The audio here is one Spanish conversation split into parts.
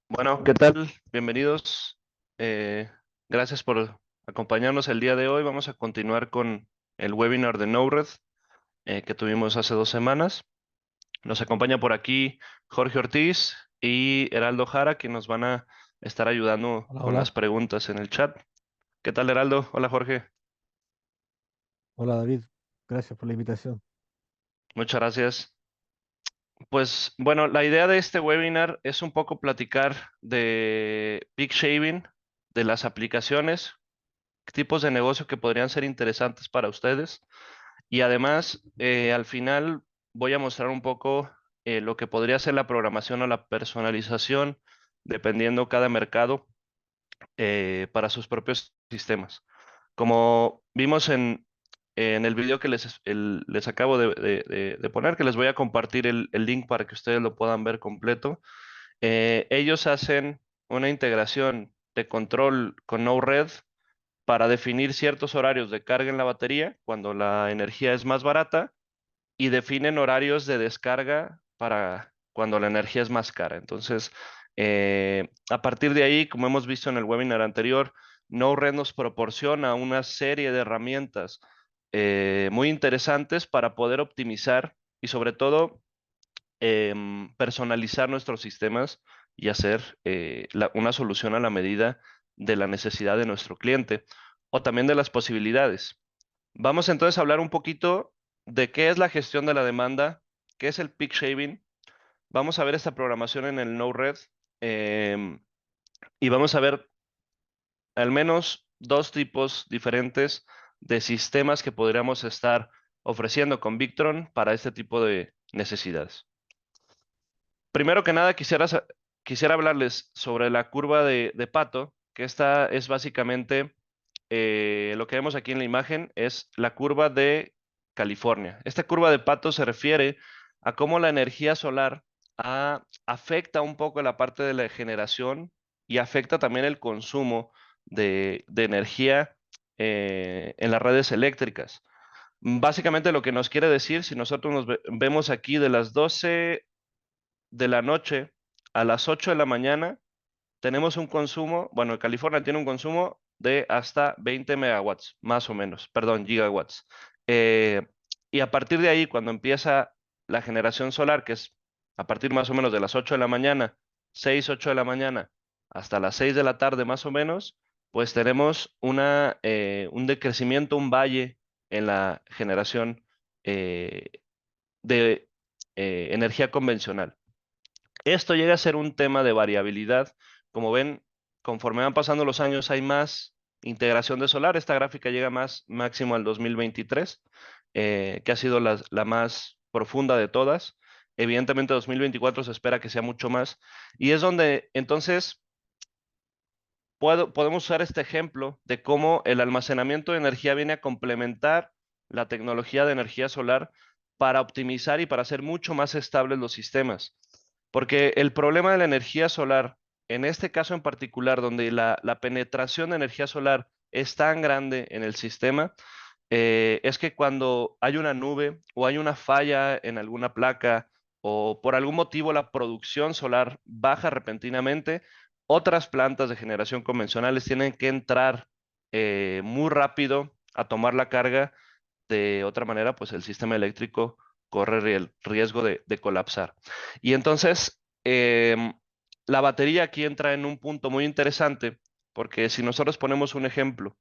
Bueno, ¿qué tal? Bienvenidos. Eh, Gracias por acompañarnos el día de hoy. Vamos a continuar con el webinar de Node-RED que tuvimos hace 2 semanas. Nos acompaña por aquí Jorge Ortiz y Heraldo Jara, que nos van a estar ayudando Hola, con las hola. preguntas en el chat. ¿Qué tal, Heraldo? Hola, Jorge. Hola, David. Gracias por la invitación. Muchas gracias. Pues bueno, la idea de este webinar es un poco platicar de peak shaving, de las aplicaciones, tipos de negocio que podrían ser interesantes para ustedes. Y además, al final voy a mostrar un poco lo que podría ser la programación o la personalización, dependiendo cada mercado, para sus propios sistemas. Como vimos en el video que les acabo de poner, que les voy a compartir el link para que ustedes lo puedan ver completo, ellos hacen una integración de control con Node-RED para definir ciertos horarios de carga en la batería cuando la energía es más barata y definen horarios de descarga para cuando la energía es más cara. Entonces, a partir de ahí, como hemos visto en el webinar anterior, Node-RED nos proporciona una serie de herramientas muy interesantes para poder optimizar y sobre todo personalizar nuestros sistemas y hacer una solución a la medida de la necesidad de nuestro cliente o también de las posibilidades. Vamos entonces a hablar un poquito de qué es la gestión de la demanda, qué es el peak shaving. Vamos a ver esta programación en el Node-RED y vamos a ver al menos dos tipos diferentes de sistemas que podríamos estar ofreciendo con Victron para este tipo de necesidades. Primero que nada, quisiera hablarles sobre la curva de Pato, que esta es básicamente lo que vemos aquí en la imagen, es la curva de California. Esta curva de Pato se refiere a cómo la energía solar afecta un poco la parte de la generación y afecta también el consumo de energía en las redes eléctricas. Básicamente lo que nos quiere decir, si nosotros vemos aquí de las 12 de la noche a las 8 de la mañana, tenemos un consumo, bueno, California tiene un consumo de hasta 20 megawatts, más o menos, perdón, gigawatts. Eh, y a partir de ahí, cuando empieza la generación solar, que es a partir más o menos de las 8 de la mañana, 6 8 de la mañana, hasta las 6 de la tarde más o menos, pues tenemos un decrecimiento, un valle en la generación eh, de energía convencional. Esto llega a ser un tema de variabilidad. Como ven, conforme van pasando los años, hay más integración de solar. Esta gráfica llega más máximo al 2023, que ha sido la más profunda de todas. Evidentemente, 2024 se espera que sea mucho más. Y es donde entonces podemos usar este ejemplo de cómo el almacenamiento de energía viene a complementar la tecnología de energía solar para optimizar y para hacer mucho más estables los sistemas. Porque el problema de la energía solar, en este caso en particular, donde la penetración de energía solar es tan grande en el sistema, es que cuando hay una nube o hay una falla en alguna placa o por algún motivo la producción solar baja repentinamente, otras plantas de generación convencionales tienen que entrar muy rápido a tomar la carga. De otra manera, pues el sistema eléctrico corre el riesgo de colapsar. Y entonces, la batería aquí entra en un punto muy interesante, porque si nosotros ponemos un ejemplo,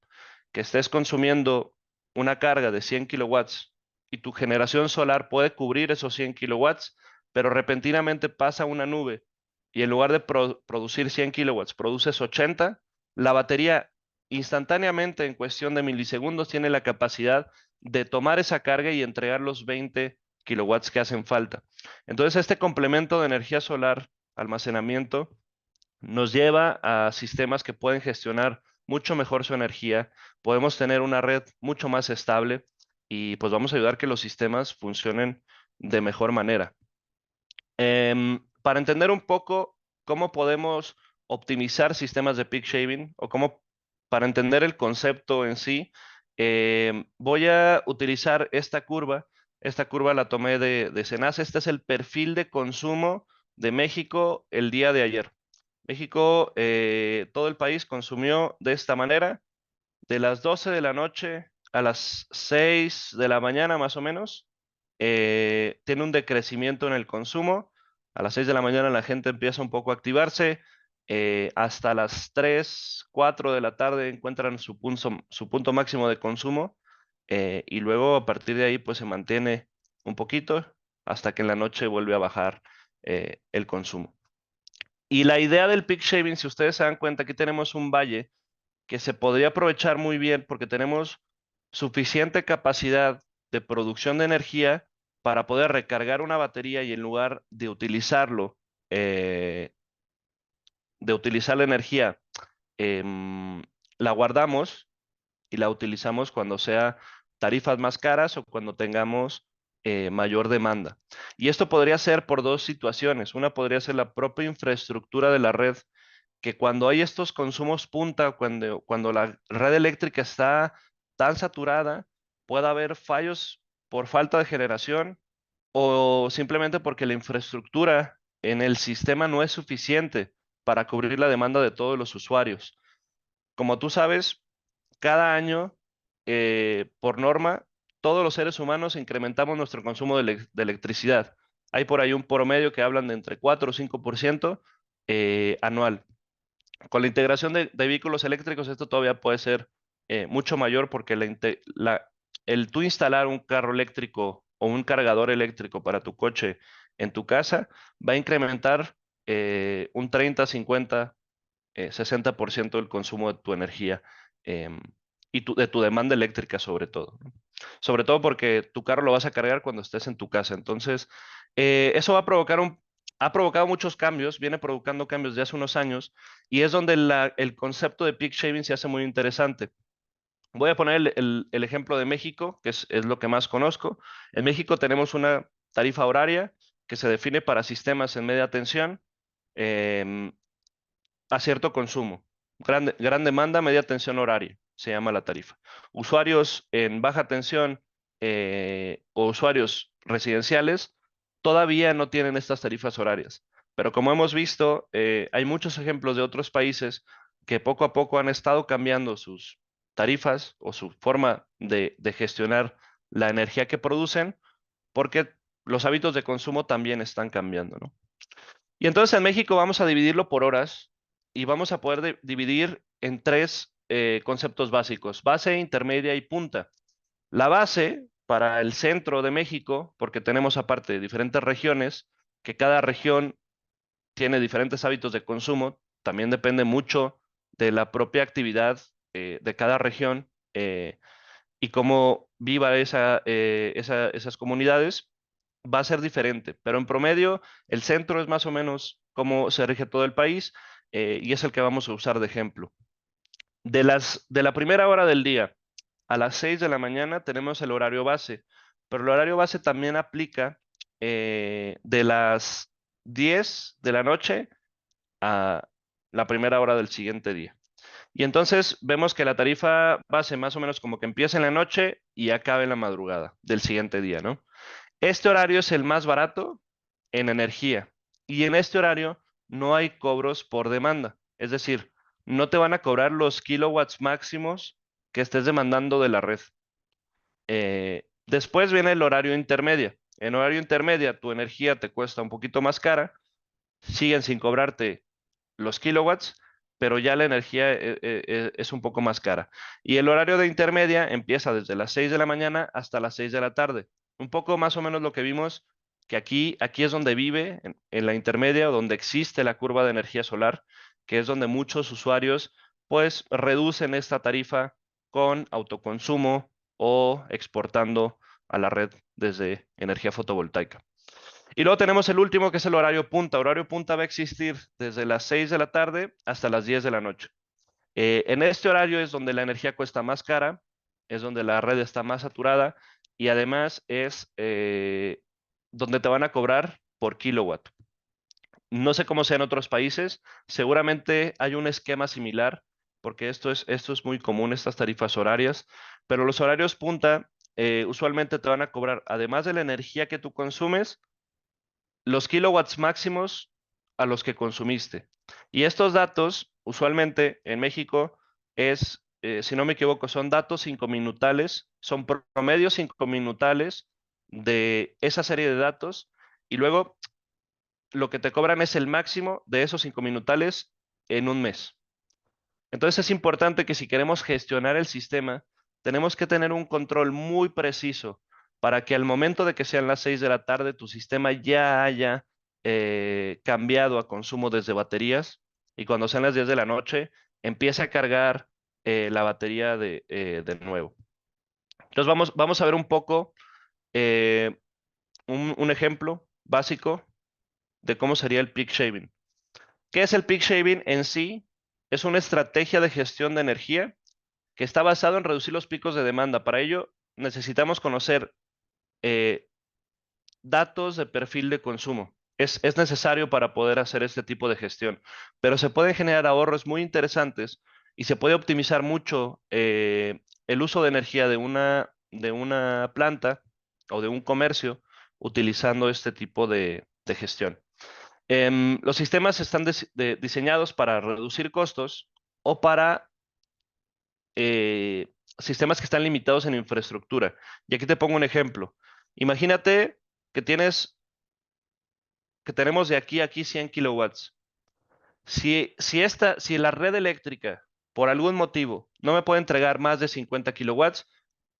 que estés consumiendo una carga de 100 kilowatts y tu generación solar puede cubrir esos 100 kilowatts, pero repentinamente pasa una nube y en lugar de producir 100 kilowatts, produces 80, la batería instantáneamente en cuestión de milisegundos tiene la capacidad de tomar esa carga y entregar los 20 kilowatts que hacen falta. Entonces, este complemento de energía solar, almacenamiento, nos lleva a sistemas que pueden gestionar mucho mejor su energía, podemos tener una red mucho más estable y pues vamos a ayudar que los sistemas funcionen de mejor manera. Para entender un poco cómo podemos optimizar sistemas de peak shaving o cómo, para entender el concepto en sí, voy a utilizar esta curva. Esta curva la tomé de Senasa. Este es el perfil de consumo de México el día de ayer. México, todo el país consumió de esta manera, de las 12 de la noche a las 6 de la mañana más o menos, tiene un decrecimiento en el consumo. A las 6 de la mañana la gente empieza un poco a activarse. Hasta las 3, 4 de la tarde encuentran su punto máximo de consumo. Y luego a partir de ahí pues se mantiene un poquito hasta que en la noche vuelve a bajar el consumo. Y la idea del peak shaving, si ustedes se dan cuenta, aquí tenemos un valle que se podría aprovechar muy bien porque tenemos suficiente capacidad de producción de energía para poder recargar una batería y en lugar eh, de utilizar la energía, em, la guardamos y la utilizamos cuando sea tarifas más caras o cuando tengamos mayor demanda. Y esto podría ser por dos situaciones. Una podría ser la propia infraestructura de la red, que cuando hay estos consumos punta, cuando la red eléctrica está tan saturada, pueda haber fallos por falta de generación o simplemente porque la infraestructura en el sistema no es suficiente para cubrir la demanda de todos los usuarios. Como tú sabes, cada año, por norma, todos los seres humanos incrementamos nuestro consumo de electricidad. Hay por ahí un promedio que hablan de entre 4 o 5% anual. Con la integración de vehículos eléctricos, esto todavía puede ser mucho mayor porque el tú instalar un carro eléctrico o un cargador eléctrico para tu coche en tu casa va a incrementar un 30, 50, 60% del consumo de tu energía em, y de tu demanda eléctrica sobre todo, ¿no? Sobre todo porque tu carro lo vas a cargar cuando estés en tu casa. Entonces, eso ha provocado muchos cambios, viene provocando cambios de hace unos años y es donde el concepto de peak shaving se hace muy interesante. Voy a poner el ejemplo de México, que es lo que más conozco. En México tenemos una tarifa horaria que se define para sistemas en media tensión. em, a cierto consumo. Gran demanda, media tensión horaria, se llama la tarifa. Usuarios en baja tensión o usuarios residenciales todavía no tienen estas tarifas horarias. Pero como hemos visto, hay muchos ejemplos de otros países que poco a poco han estado cambiando sus tarifas o su forma de gestionar la energía que producen porque los hábitos de consumo también están cambiando, ¿no? Y entonces en México vamos a dividirlo por horas y vamos a poder dividir en tres conceptos básicos: base, intermedia y punta. La base para el centro de México, porque tenemos aparte diferentes regiones, que cada región tiene diferentes hábitos de consumo, también depende mucho de la propia actividad de cada región y cómo viva esas comunidades va a ser diferente, pero en promedio el centro es más o menos cómo se rige todo el país y es el que vamos a usar de ejemplo. De la primera hora del día a las 6 de la mañana tenemos el horario base, pero el horario base también aplica de las 10 de la noche a la primera hora del siguiente día. Y entonces vemos que la tarifa base más o menos como que empieza en la noche y acaba en la madrugada del siguiente día, ¿no? Este horario es el más barato en energía y en este horario no hay cobros por demanda. Es decir, no te van a cobrar los kilowatts máximos que estés demandando de la red. Después viene el horario intermedio. En horario intermedia tu energía te cuesta un poquito más cara, siguen sin cobrarte los kilowatts, pero ya la energía es un poco más cara. Y el horario de intermedia empieza desde las 6 de la mañana hasta las 6 de la tarde. Un poco más o menos lo que vimos, que aquí es donde vive, en la intermedia, o donde existe la curva de energía solar, que es donde muchos usuarios pues reducen esta tarifa con autoconsumo o exportando a la red desde energía fotovoltaica. Y luego tenemos el último, que es el horario punta. Horario punta va a existir desde las 6 de la tarde hasta las 10 de la noche. En este horario es donde la energía cuesta más cara, es donde la red está más saturada y además es donde te van a cobrar por kilowatt. No sé cómo sea en otros países, seguramente hay un esquema similar, porque esto es muy común, estas tarifas horarias, pero los horarios punta usualmente te van a cobrar, además de la energía que tú consumes, los kilowatts máximos a los que consumiste. Y estos datos, usualmente en México, si no me equivoco, son datos 5 minutales, son promedios 5 minutales de esa serie de datos, y luego lo que te cobran es el máximo de esos 5 minutales en un mes. Entonces es importante que si queremos gestionar el sistema, tenemos que tener un control muy preciso para que al momento de que sean las 6 de la tarde, tu sistema ya haya cambiado a consumo desde baterías, y cuando sean las 10 de la noche, empiece a cargar la batería de nuevo. Entonces vamos a ver un poco eh, un ejemplo básico de cómo sería el peak shaving. ¿Qué es el peak shaving en sí? Es una estrategia de gestión de energía que está basado en reducir los picos de demanda. Para ello, necesitamos conocer eh, datos de perfil de consumo. Es necesario para poder hacer este tipo de gestión, pero se pueden generar ahorros muy interesantes y se puede optimizar mucho el uso de energía de una planta o de un comercio utilizando este tipo de gestión. Los sistemas están diseñados para reducir costos o para sistemas que están limitados en infraestructura. Y aquí te pongo un ejemplo. Imagínate que que tenemos de aquí a aquí 100 kilowatts. Si la red eléctrica, por algún motivo, no me puede entregar más de 50 kilowatts,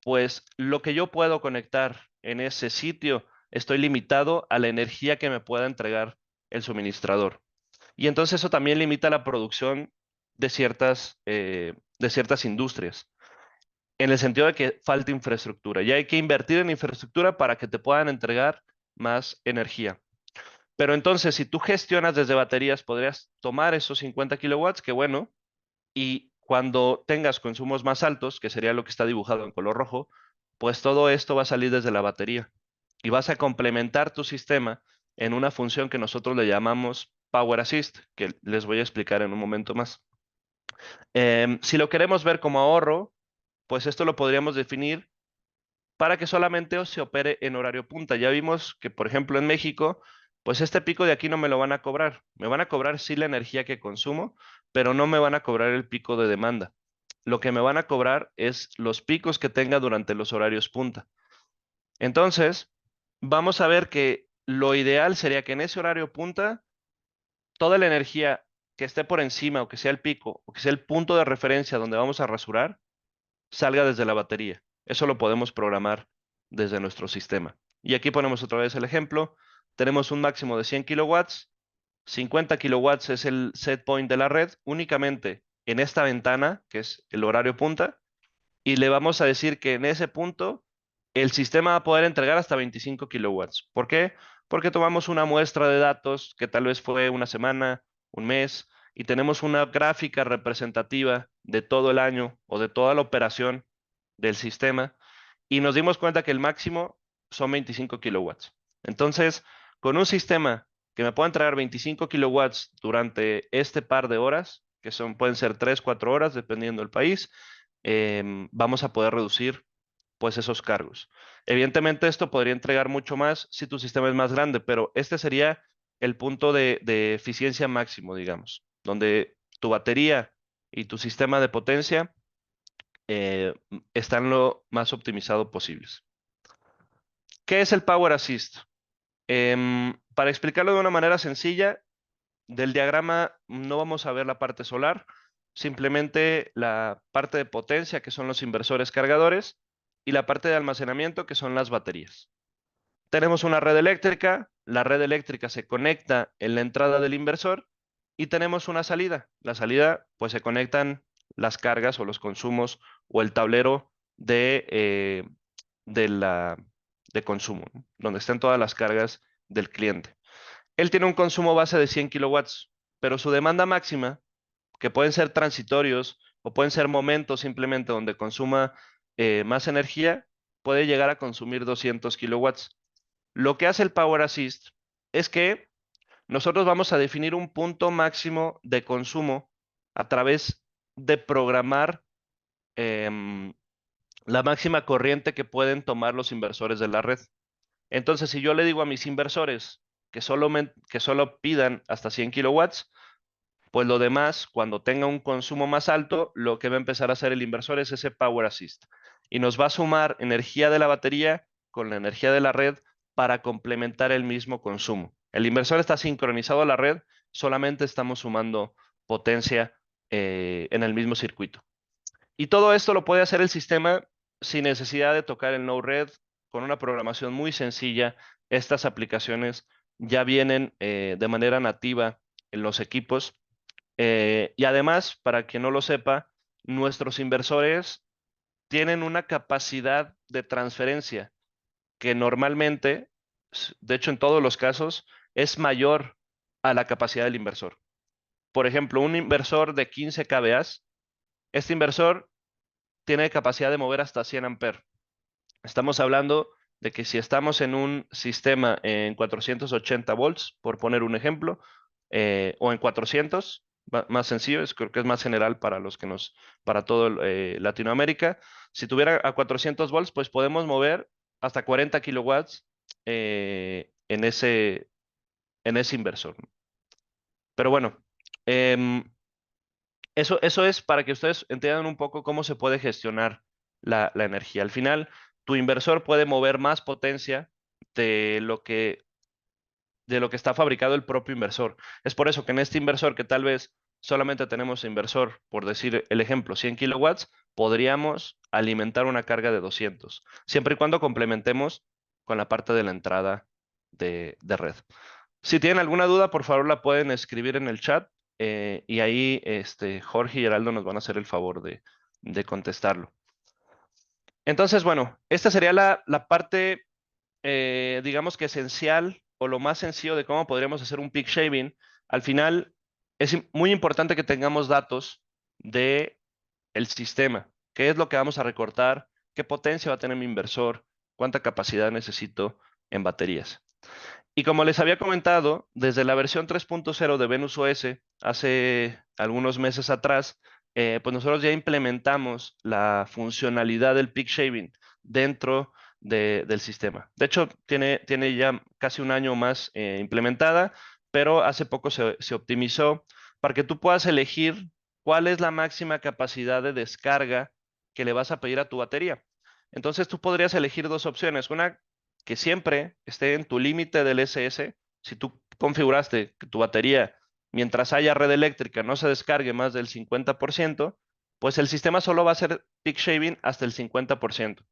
pues lo que yo puedo conectar en ese sitio, estoy limitado a la energía que me pueda entregar el suministrador. Y entonces eso también limita la producción de ciertas industrias, en el sentido de que falta infraestructura. Y hay que invertir en infraestructura para que te puedan entregar más energía. Pero entonces, si tú gestionas desde baterías, podrías tomar esos 50 kilowatts, que bueno, y cuando tengas consumos más altos, que sería lo que está dibujado en color rojo, pues todo esto va a salir desde la batería y vas a complementar tu sistema en una función que nosotros le llamamos Power Assist, que les voy a explicar en un momento más. Si lo queremos ver como ahorro, pues esto lo podríamos definir para que solamente se opere en horario punta. Ya vimos que, por ejemplo, en México, pues este pico de aquí no me lo van a cobrar. Me van a cobrar sí la energía que consumo, pero no me van a cobrar el pico de demanda. Lo que me van a cobrar es los picos que tenga durante los horarios punta. Entonces, vamos a ver que lo ideal sería que en ese horario punta, toda la energía que esté por encima o que sea el pico o que sea el punto de referencia donde vamos a rasurar, salga desde la batería. Eso lo podemos programar desde nuestro sistema. Y aquí ponemos otra vez el ejemplo. Tenemos un máximo de 100 kilowatts. 50 kilowatts es el set point de la red únicamente en esta ventana, que es el horario punta. Y le vamos a decir que en ese punto el sistema va a poder entregar hasta 25 kilowatts. ¿Por qué? Porque tomamos una muestra de datos que tal vez fue una semana, un mes, y tenemos una gráfica representativa de todo el año o de toda la operación del sistema, y nos dimos cuenta que el máximo son 25 kilowatts. Entonces, con un sistema que me pueda entregar 25 kilowatts durante este par de horas, que pueden ser 3, 4 horas, dependiendo del país, vamos a poder reducir pues esos cargos. Evidentemente esto podría entregar mucho más si tu sistema es más grande, pero este sería el punto de eficiencia máximo, digamos, donde tu batería y tu sistema de potencia están lo más optimizado posibles. ¿Qué es el Power Assist? Para explicarlo de una manera sencilla, del diagrama no vamos a ver la parte solar, simplemente la parte de potencia, que son los inversores cargadores, y la parte de almacenamiento, que son las baterías. Tenemos una red eléctrica, la red eléctrica se conecta en la entrada del inversor y tenemos una salida. La salida, pues se conectan las cargas o los consumos o el tablero de la, de consumo, ¿no? Donde están todas las cargas del cliente. Él tiene un consumo base de 100 kilowatts, pero su demanda máxima, que pueden ser transitorios o pueden ser momentos simplemente donde consuma más energía, puede llegar a consumir 200 kilowatts. Lo que hace el Power Assist es que nosotros vamos a definir un punto máximo de consumo a través de programar em, la máxima corriente que pueden tomar los inversores de la red. Entonces, si yo le digo a mis inversores que solo pidan hasta 100 kilowatts, pues lo demás, cuando tenga un consumo más alto, lo que va a empezar a hacer el inversor es ese Power Assist. Y nos va a sumar energía de la batería con la energía de la red para complementar el mismo consumo. El inversor está sincronizado a la red, solamente estamos sumando potencia en el mismo circuito. Y todo esto lo puede hacer el sistema sin necesidad de tocar el Node-RED, con una programación muy sencilla. Estas aplicaciones ya vienen de manera nativa en los equipos. Y además, para quien no lo sepa, nuestros inversores tienen una capacidad de transferencia que normalmente, de hecho en todos los casos, es mayor a la capacidad del inversor. Por ejemplo, un inversor de 15 kVA, este inversor tiene capacidad de mover hasta 100 amperes. Estamos hablando de que si estamos en un sistema en 480 volts, por poner un ejemplo, o en 400, más sencillo, creo que es más general para para todo Latinoamérica. Si tuviera a 400 volts, pues podemos mover hasta 40 kilowatts en ese inversor. Pero bueno, em, eso es para que ustedes entiendan un poco cómo se puede gestionar la energía. Al final, tu inversor puede mover más potencia de lo de lo que está fabricado el propio inversor. Es por eso que en este inversor, que tal vez solamente tenemos inversor, por decir el ejemplo, 100 kilowatts, podríamos alimentar una carga de 200, siempre y cuando complementemos con la parte de la entrada de red. Si tienen alguna duda, por favor la pueden escribir en el chat y ahí Jorge y Heraldo nos van a hacer el favor de contestarlo. Entonces, bueno, esta sería la parte, digamos que esencial o lo más sencillo de cómo podríamos hacer un peak shaving. Al final, es muy importante que tengamos datos de el sistema. ¿Qué es lo que vamos a recortar? ¿Qué potencia va a tener mi inversor? ¿Cuánta capacidad necesito en baterías? Y como les había comentado, desde la versión 3.0 de Venus OS, hace algunos meses atrás, pues nosotros ya implementamos la funcionalidad del peak shaving dentro del sistema. De hecho, tiene ya casi un año más implementada, pero hace poco se optimizó para que tú puedas elegir cuál es la máxima capacidad de descarga que le vas a pedir a tu batería. Entonces tú podrías elegir dos opciones. Una que siempre esté en tu límite del SS. Si tú configuraste que tu batería, mientras haya red eléctrica, no se descargue más del 50%, pues el sistema solo va a hacer peak shaving hasta el 50%.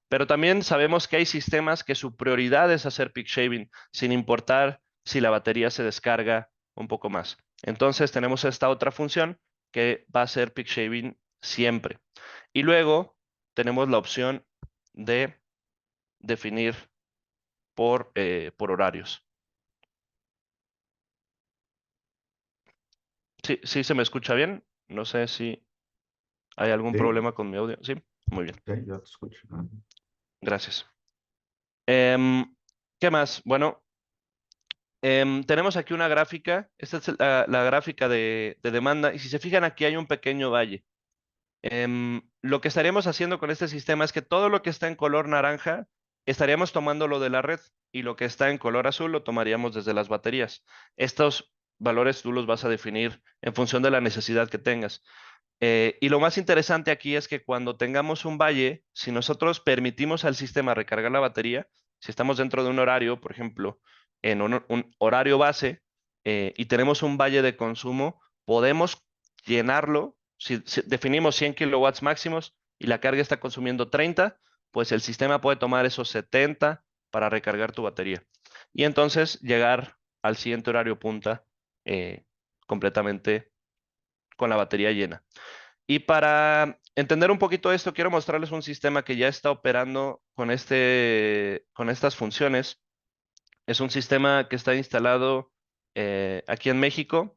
Pero también sabemos que hay sistemas que su prioridad es hacer peak shaving, sin importar si la batería se descarga un poco más. Entonces tenemos esta otra función que va a ser peak shaving siempre. Y luego tenemos la opción de definir por horarios. Sí, sí se me escucha bien. No sé si hay algún Sí, problema con mi audio. Sí, muy bien. sí, yo te escucho. Gracias. Em, ¿Qué más? Bueno, tenemos aquí una gráfica. Esta es la gráfica de demanda. Y si se fijan, aquí hay un pequeño valle. Lo que estaríamos haciendo con este sistema es que todo lo que está en color naranja estaríamos tomando lo de la red y lo que está en color azul lo tomaríamos desde las baterías. Estos valores tú los vas a definir en función de la necesidad que tengas. Y lo más interesante aquí es que cuando tengamos un valle, si nosotros permitimos al sistema recargar la batería, si estamos dentro de un horario, por ejemplo, en un horario base, y tenemos un valle de consumo, podemos llenarlo. Si definimos 100 kilowatts máximos y la carga está consumiendo 30, pues el sistema puede tomar esos 70 para recargar tu batería. Y entonces llegar al siguiente horario punta completamente con la batería llena. Y para entender un poquito esto, quiero mostrarles un sistema que ya está operando con estas funciones. Es un sistema que está instalado aquí en México.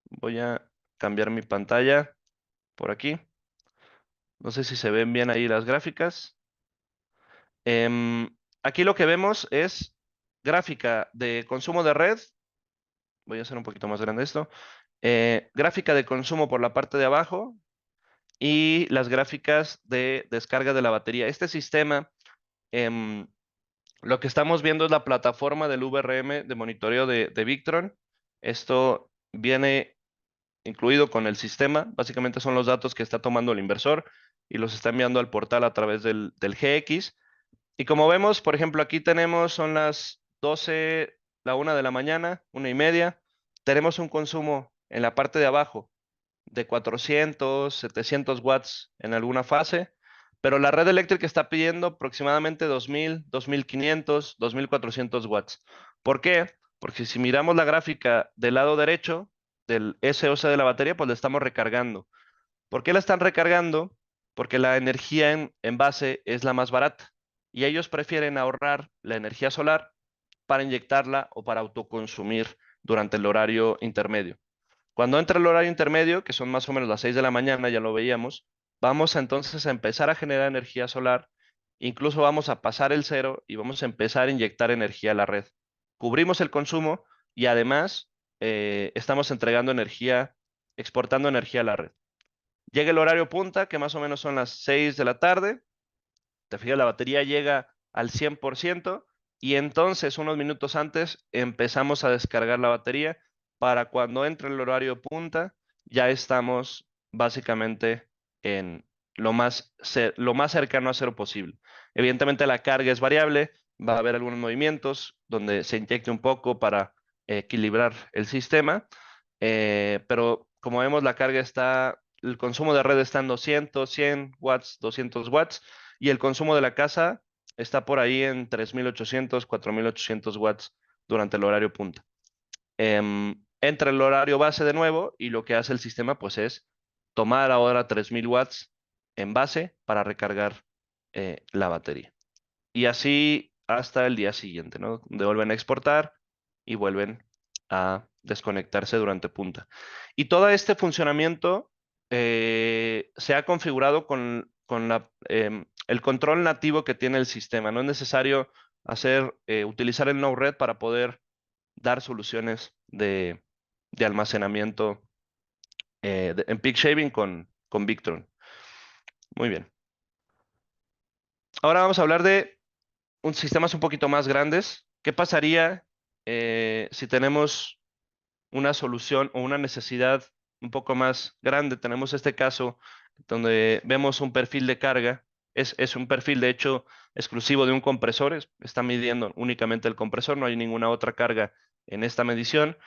Voy a cambiar mi pantalla por aquí. No sé si se ven bien ahí las gráficas. Aquí lo que vemos es gráfica de consumo de red. Voy a hacer un poquito más grande esto. Gráfica de consumo por la parte de abajo y las gráficas de descarga de la batería. Este sistema, em, lo que estamos viendo es la plataforma del VRM de monitoreo de Victron. Esto viene incluido con el sistema. Básicamente son los datos que está tomando el inversor y los está enviando al portal a través del GX. Y como vemos, por ejemplo, aquí tenemos, son las 12, la 1 de la mañana, 1:30. Tenemos un consumo en la parte de abajo de 400, 700 watts en alguna fase, pero la red eléctrica está pidiendo aproximadamente 2000, 2500, 2400 watts. ¿Por qué? Porque si miramos la gráfica del lado derecho del SOC de la batería, pues le estamos recargando. ¿Por qué la están recargando? Porque la energía en base es la más barata y ellos prefieren ahorrar la energía solar para inyectarla o para autoconsumir durante el horario intermedio. Cuando entra el horario intermedio, que son más o menos las 6 de la mañana, ya lo veíamos, vamos entonces a empezar a generar energía solar, incluso vamos a pasar el cero y vamos a empezar a inyectar energía a la red. Cubrimos el consumo y además estamos entregando energía, exportando energía a la red. Llega el horario punta, que más o menos son las 6 de la tarde. Te fijas, la batería llega al 100% y entonces unos minutos antes empezamos a descargar la batería para cuando entre el horario punta, ya estamos básicamente en lo más cercano a cero posible. Evidentemente la carga es variable, va a haber algunos movimientos donde se inyecte un poco para equilibrar el sistema, pero como vemos la carga está, el consumo de red está en 200, 100 watts, 200 watts y el consumo de la casa está por ahí en 3800, 4800 watts durante el horario punta. Entra el horario base de nuevo y lo que hace el sistema pues es tomar ahora 3000 watts en base para recargar la batería. Y así hasta el día siguiente, ¿no? Donde vuelven a exportar y vuelven a desconectarse durante punta. Y todo este funcionamiento se ha configurado con el control nativo que tiene el sistema. No es necesario utilizar el Node-RED para poder dar soluciones de almacenamiento en peak shaving con Victron. Muy bien. Ahora vamos a hablar de sistemas un poquito más grandes. ¿Qué pasaría si tenemos una solución o una necesidad un poco más grande? Tenemos este caso donde vemos un perfil de carga. Es un perfil, de hecho, exclusivo de un compresor. Está midiendo únicamente el compresor, no hay ninguna otra carga en esta medición.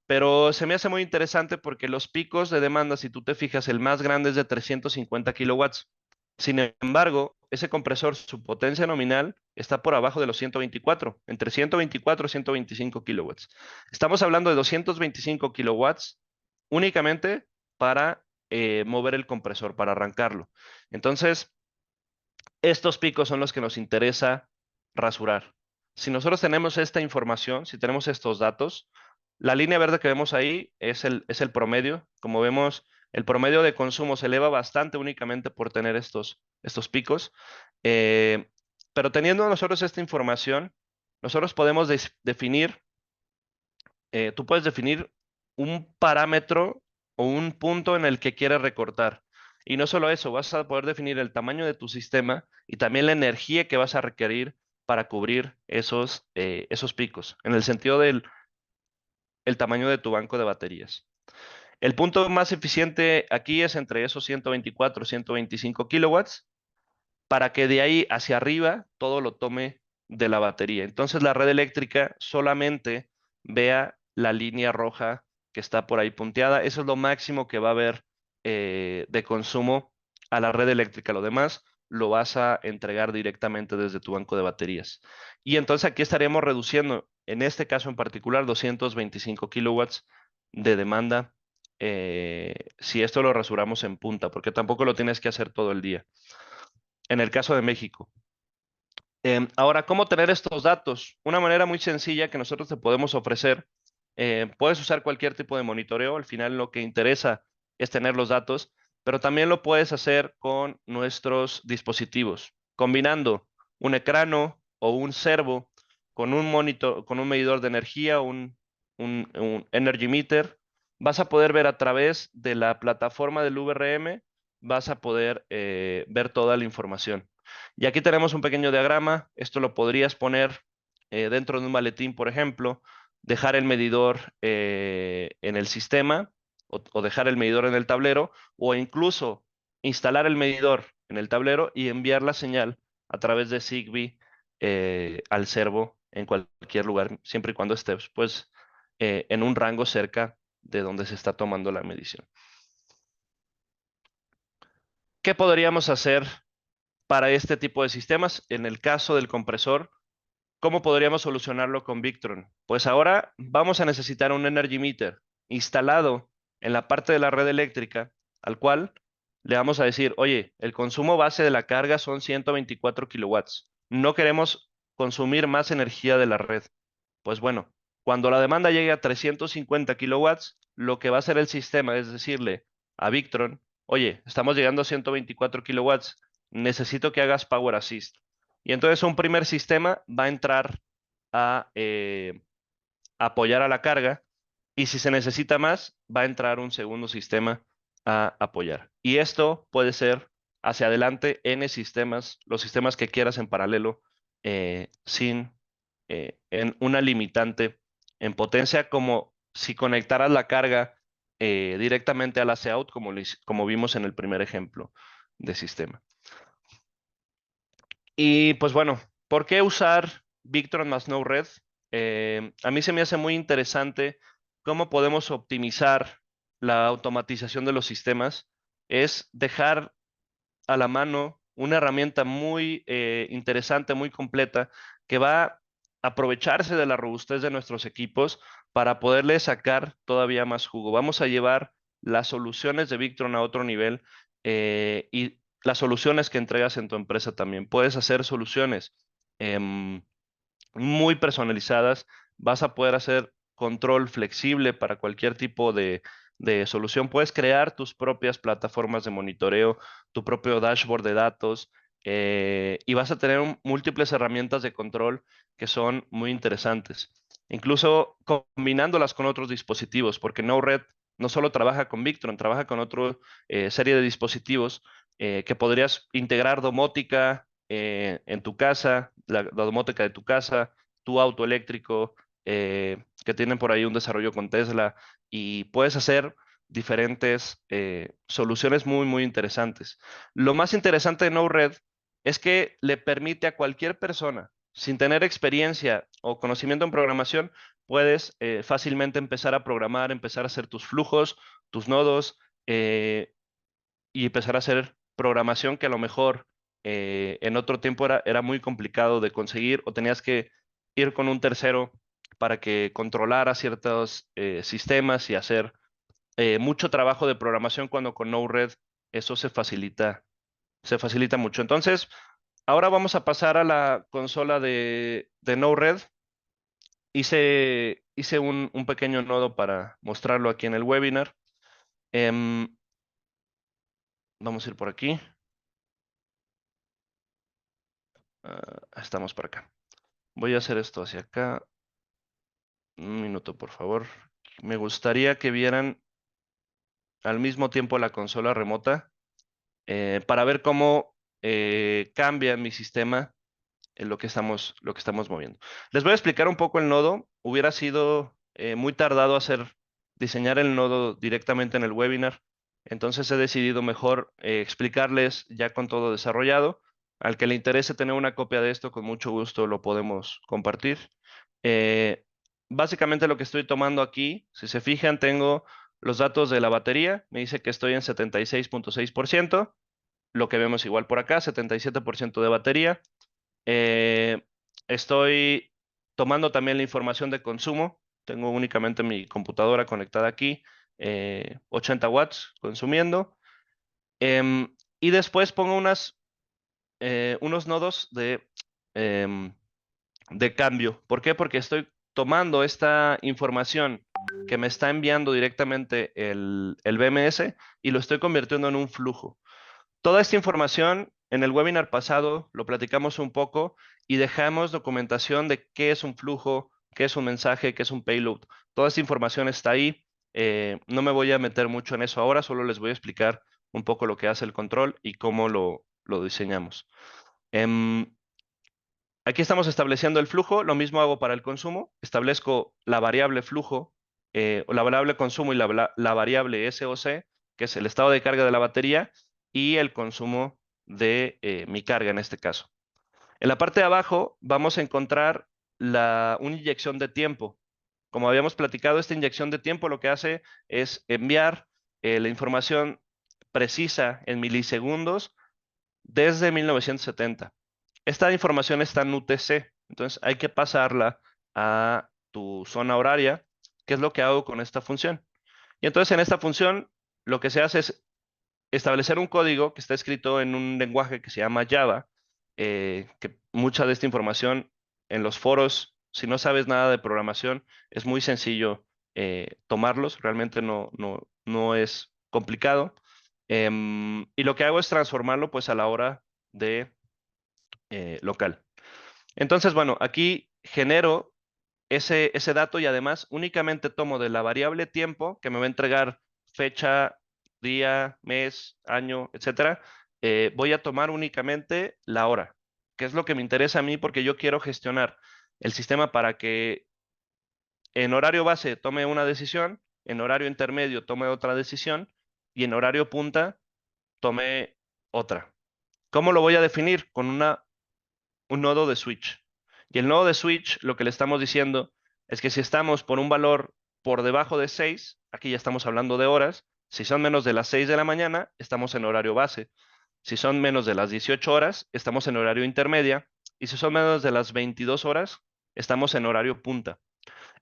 Pero se me hace muy interesante porque los picos de demanda, si tú te fijas, el más grande es de 350 kilowatts. Sin embargo, ese compresor, su potencia nominal está por abajo de los 124, entre 124 y 125 kilowatts. Estamos hablando de 225 kilowatts únicamente para mover el compresor, para arrancarlo. Entonces, estos picos son los que nos interesa rasurar. Si nosotros tenemos esta información, si tenemos estos datos, la línea verde que vemos ahí es el promedio. Como vemos, el promedio de consumo se eleva bastante únicamente por tener estos picos. Eh, pero teniendo nosotros esta información, nosotros podemos definir, tú puedes definir un parámetro o un punto en el que quieres recortar. Y no solo eso, vas a poder definir el tamaño de tu sistema y también la energía que vas a requerir para cubrir esos picos, en el sentido del el tamaño de tu banco de baterías. El punto más eficiente aquí es entre esos 124, 125 kilowatts, para que de ahí hacia arriba todo lo tome de la batería. Entonces la red eléctrica solamente vea la línea roja que está por ahí punteada. Eso es lo máximo que va a haber de consumo a la red eléctrica. Lo demás lo vas a entregar directamente desde tu banco de baterías. Y entonces aquí estaríamos reduciendo, en este caso en particular, 225 kilowatts de demanda si esto lo rasuramos en punta, porque tampoco lo tienes que hacer todo el día. En el caso de México. Ahora, ¿cómo tener estos datos? Una manera muy sencilla que nosotros te podemos ofrecer. Puedes usar cualquier tipo de monitoreo. Al final lo que interesa es tener los datos, pero también lo puedes hacer con nuestros dispositivos, combinando un ecrano o un servo con un monitor, con un medidor de energía, un energy meter. Vas a poder ver a través de la plataforma del VRM, vas a poder ver toda la información. Y aquí tenemos un pequeño diagrama. Esto lo podrías poner dentro de un maletín, por ejemplo, dejar el medidor en el sistema o dejar el medidor en el tablero, o incluso instalar el medidor en el tablero y enviar la señal a través de Zigbee al servo en cualquier lugar, siempre y cuando estés pues en un rango cerca de donde se está tomando la medición. ¿Qué podríamos hacer para este tipo de sistemas? En el caso del compresor, ¿cómo podríamos solucionarlo con Victron? Pues ahora vamos a necesitar un Energy Meter instalado en la parte de la red eléctrica, al cual le vamos a decir, oye, el consumo base de la carga son 124 kilowatts. No queremos consumir más energía de la red. Pues bueno, cuando la demanda llegue a 350 kilowatts, lo que va a hacer el sistema es decirle a Victron, oye, estamos llegando a 124 kilowatts, necesito que hagas Power Assist. Y entonces un primer sistema va a entrar a apoyar a la carga y si se necesita más, va a entrar un segundo sistema a apoyar. Y esto puede ser hacia adelante N sistemas, los sistemas que quieras en paralelo, sin en una limitante en potencia, como si conectaras la carga directamente a la out, como vimos en el primer ejemplo de sistema. Y pues bueno, ¿por qué usar Victron más Node-RED? A mí se me hace muy interesante cómo podemos optimizar la automatización de los sistemas. Es dejar a la mano una herramienta muy interesante, muy completa, que va a aprovecharse de la robustez de nuestros equipos para poderle sacar todavía más jugo. Vamos a llevar las soluciones de Victron a otro nivel y las soluciones que entregas en tu empresa también. Puedes hacer soluciones em, muy personalizadas, vas a poder hacer control flexible para cualquier tipo de solución. Puedes crear tus propias plataformas de monitoreo, tu propio dashboard de datos y vas a tener múltiples herramientas de control que son muy interesantes. Incluso combinándolas con otros dispositivos, porque Node-RED no solo trabaja con Victron, trabaja con otra serie de dispositivos que podrías integrar domótica en tu casa, la domótica de tu casa, tu auto eléctrico, que tienen por ahí un desarrollo con Tesla, y puedes hacer diferentes soluciones muy, muy interesantes. Lo más interesante de Node-RED es que le permite a cualquier persona, sin tener experiencia o conocimiento en programación, puedes fácilmente empezar a programar, empezar a hacer tus flujos, tus nodos, y empezar a hacer programación que a lo mejor en otro tiempo era muy complicado de conseguir o tenías que ir con un tercero para que controlara ciertos sistemas y hacer mucho trabajo de programación cuando con Node-RED eso se facilita mucho. Entonces, ahora vamos a pasar a la consola de Node-RED. Hice un pequeño nodo para mostrarlo aquí en el webinar. Vamos a ir por aquí. Estamos por acá. Voy a hacer esto hacia acá. Un minuto, por favor. Me gustaría que vieran al mismo tiempo la consola remota para ver cómo cambia mi sistema en lo que estamos moviendo. Les voy a explicar un poco el nodo. Hubiera sido muy tardado diseñar el nodo directamente en el webinar. Entonces he decidido mejor explicarles ya con todo desarrollado. Al que le interese tener una copia de esto, con mucho gusto lo podemos compartir. Eh, Básicamente lo que estoy tomando aquí, si se fijan, tengo los datos de la batería. Me dice que estoy en 76.6%. Lo que vemos igual por acá, 77% de batería. Eh, Estoy tomando también la información de consumo. Tengo únicamente mi computadora conectada aquí, 80 watts consumiendo. Y después pongo unos nodos em, de cambio. ¿Por qué? Porque estoy tomando esta información que me está enviando directamente el BMS y lo estoy convirtiendo en un flujo. Toda esta información en el webinar pasado lo platicamos un poco y dejamos documentación de qué es un flujo, qué es un mensaje, qué es un payload. Toda esta información está ahí. No me voy a meter mucho en eso ahora, solo les voy a explicar un poco lo que hace el control y cómo lo diseñamos. Em, Aquí estamos estableciendo el flujo, lo mismo hago para el consumo. Establezco la variable flujo la variable consumo y la variable SOC, que es el estado de carga de la batería, y el consumo de mi carga en este caso. En la parte de abajo vamos a encontrar una inyección de tiempo. Como habíamos platicado, esta inyección de tiempo lo que hace es enviar la información precisa en milisegundos desde 1970. Esta información está en UTC, entonces hay que pasarla a tu zona horaria, que es lo que hago con esta función. Y entonces en esta función lo que se hace es establecer un código que está escrito en un lenguaje que se llama Java, que mucha de esta información en los foros, si no sabes nada de programación, es muy sencillo tomarlos, realmente no es complicado. Y lo que hago es transformarlo pues a la hora de local. Entonces, bueno, aquí genero ese dato y además únicamente tomo de la variable tiempo que me va a entregar fecha, día, mes, año, etcétera. Voy a tomar únicamente la hora, que es lo que me interesa a mí porque yo quiero gestionar el sistema para que en horario base tome una decisión, en horario intermedio tome otra decisión y en horario punta tome otra. ¿Cómo lo voy a definir? Con un nodo de switch. Y el nodo de switch, lo que le estamos diciendo es que si estamos por un valor por debajo de 6, aquí ya estamos hablando de horas, si son menos de las 6 de la mañana, estamos en horario base. Si son menos de las 18 horas, estamos en horario intermedia. Y si son menos de las 22 horas, estamos en horario punta.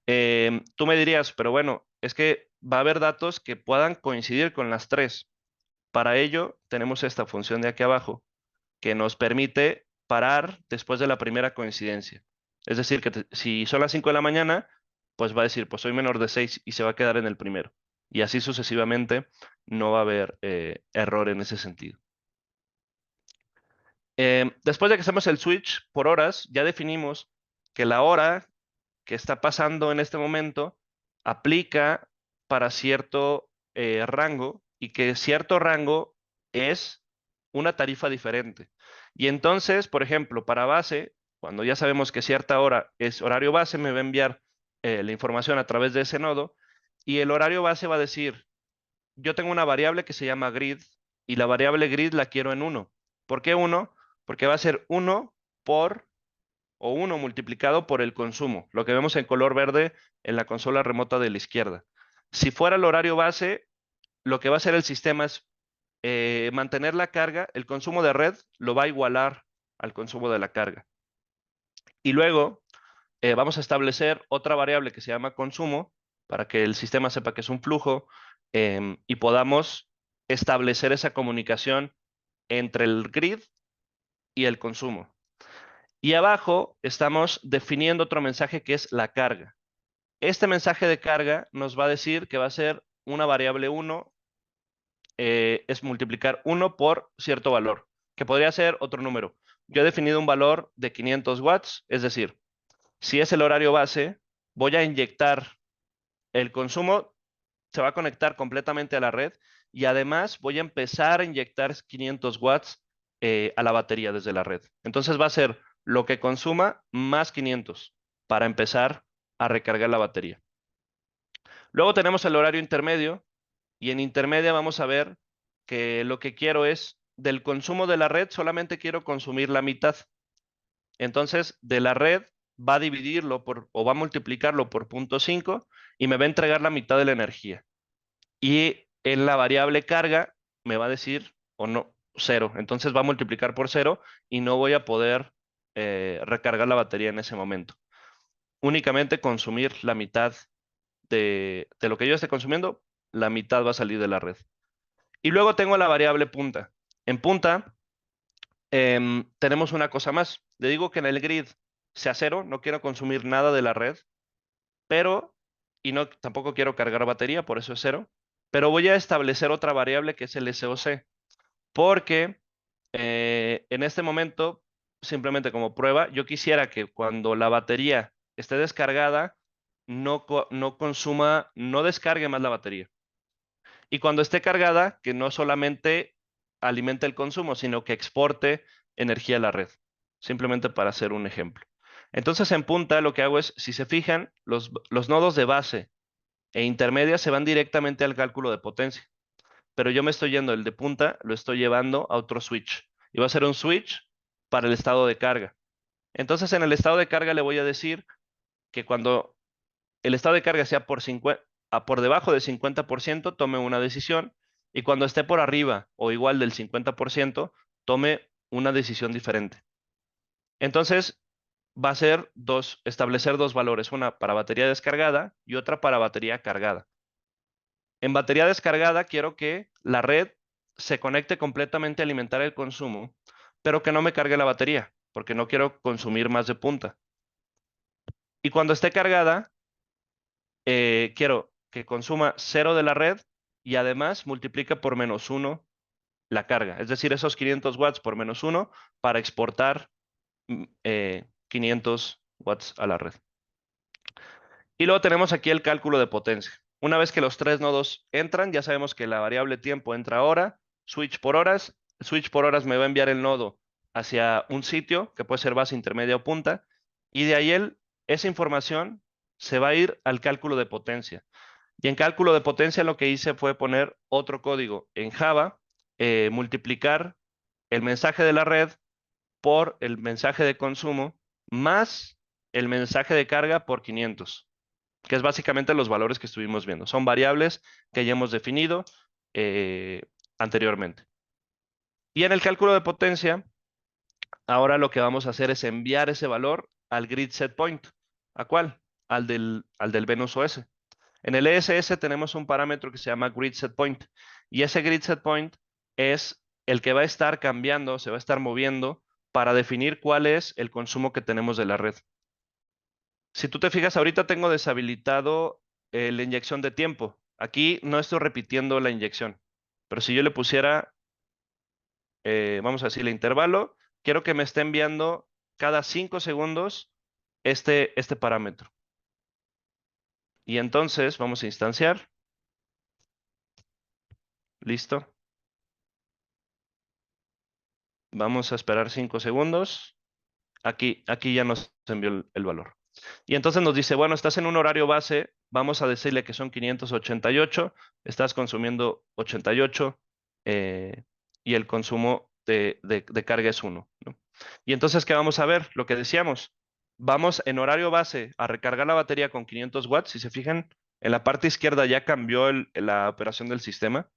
Tú me dirías, pero bueno, es que va a haber datos que puedan coincidir con las tres. Para ello, tenemos esta función de aquí abajo, que nos permite parar después de la primera coincidencia. Es decir, que si son las 5 de la mañana, pues va a decir, pues soy menor de 6 y se va a quedar en el primero. Y así sucesivamente no va a haber error en ese sentido. Después de que hacemos el switch por horas, ya definimos que la hora que está pasando en este momento aplica para cierto rango y que cierto rango es una tarifa diferente. Y entonces, por ejemplo, para base, cuando ya sabemos que cierta hora es horario base, me va a enviar la información a través de ese nodo y el horario base va a decir, yo tengo una variable que se llama grid y la variable grid la quiero en 1. ¿Por qué 1? Porque va a ser 1 por o 1 multiplicado por el consumo, lo que vemos en color verde en la consola remota de la izquierda. Si fuera el horario base, lo que va a hacer el sistema es mantener la carga, el consumo de red lo va a igualar al consumo de la carga. Y luego vamos a establecer otra variable que se llama consumo para que el sistema sepa que es un flujo y podamos establecer esa comunicación entre el grid y el consumo. Y abajo estamos definiendo otro mensaje que es la carga. Este mensaje de carga nos va a decir que va a ser una variable 1, es multiplicar 1 por cierto valor, que podría ser otro número. Yo he definido un valor de 500 watts, es decir, si es el horario base, voy a inyectar el consumo, se va a conectar completamente a la red y además voy a empezar a inyectar 500 watts a la batería desde la red. Entonces va a ser lo que consuma más 500 para empezar a recargar la batería. Luego tenemos el horario intermedio y en intermedia vamos a ver que lo que quiero es del consumo de la red solamente quiero consumir la mitad. Entonces de la red va a dividirlo o va a multiplicarlo por 0.5 y me va a entregar la mitad de la energía. Y en la variable carga me va a decir o no, 0. Entonces va a multiplicar por 0 y no voy a poder recargar la batería en ese momento. Únicamente consumir la mitad de lo que yo esté consumiendo, la mitad va a salir de la red. Y luego tengo la variable punta. En punta tenemos una cosa más. Le digo que en el grid sea 0, no quiero consumir nada de la red, pero, y no, tampoco quiero cargar batería, por eso es 0, pero voy a establecer otra variable que es el SOC, porque en este momento, simplemente como prueba, yo quisiera que cuando la batería esté descargada, no consuma, no descargue más la batería. Y cuando esté cargada, que no solamente alimente el consumo, sino que exporte energía a la red. Simplemente para hacer un ejemplo. Entonces, en punta, lo que hago es, si se fijan, los nodos de base e intermedia se van directamente al cálculo de potencia. Pero yo me estoy yendo, el de punta, lo estoy llevando a otro switch. Y va a ser un switch para el estado de carga. Entonces, en el estado de carga le voy a decir que cuando el estado de carga sea por debajo del 50%, tome una decisión. Y cuando esté por arriba o igual del 50%, tome una decisión diferente. Entonces, va a ser establecer dos valores, una para batería descargada y otra para batería cargada. En batería descargada quiero que la red se conecte completamente a alimentar el consumo, pero que no me cargue la batería, porque no quiero consumir más de punta. Y cuando esté cargada, quiero que consuma 0 de la red y además multiplique por -1 la carga. Es decir, esos 500 watts por -1 para exportar 500 watts a la red. Y luego tenemos aquí el cálculo de potencia. Una vez que los tres nodos entran, ya sabemos que la variable tiempo entra ahora, switch por horas. Switch por horas me va a enviar el nodo hacia un sitio, que puede ser base, intermedia o punta, y de ahí esa información se va a ir al cálculo de potencia. Y en cálculo de potencia lo que hice fue poner otro código en Java, multiplicar el mensaje de la red por el mensaje de consumo más el mensaje de carga por 500, que es básicamente los valores que estuvimos viendo. Son variables que ya hemos definido anteriormente. Y en el cálculo de potencia, ahora lo que vamos a hacer es enviar ese valor al grid set point. ¿A cuál? Al del Venus OS. En el ESS tenemos un parámetro que se llama grid set point. Y ese grid set point es el que va a estar cambiando, se va a estar moviendo para definir cuál es el consumo que tenemos de la red. Si tú te fijas, ahorita tengo deshabilitado la inyección de tiempo. Aquí no estoy repitiendo la inyección. Pero si yo le pusiera, vamos a decirle intervalo, quiero que me esté enviando cada 5 segundos este parámetro. Y entonces vamos a instanciar. Listo. Vamos a esperar 5 segundos. Aquí ya nos envió el valor. Y entonces nos dice, bueno, estás en un horario base, vamos a decirle que son 588, estás consumiendo 88 y el consumo de carga es 1, ¿no? Y entonces, ¿qué vamos a ver? Lo que decíamos, vamos en horario base a recargar la batería con 500 watts. Si se fijan, en la parte izquierda ya cambió la operación del sistema.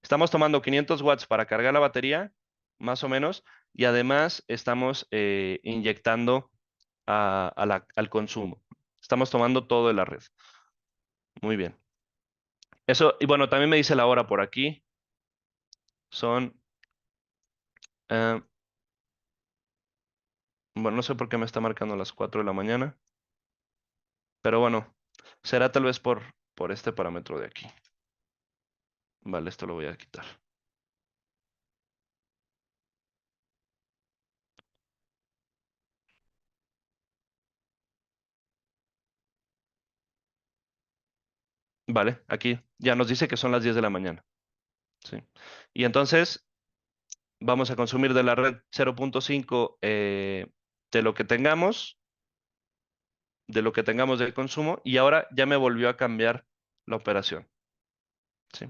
Estamos tomando 500 watts para cargar la batería, más o menos, y además estamos inyectando al consumo. Estamos tomando todo de la red. Muy bien. Eso, y bueno, también me dice la hora por aquí. Son, eh, bueno, no sé por qué me está marcando las 4 de la mañana, pero bueno, será tal vez por este parámetro de aquí. Vale, esto lo voy a quitar. Vale, aquí ya nos dice que son las 10 de la mañana. ¿Sí? Y entonces vamos a consumir de la red 0.5 de lo que tengamos, de consumo, y ahora ya me volvió a cambiar la operación. ¿Sí?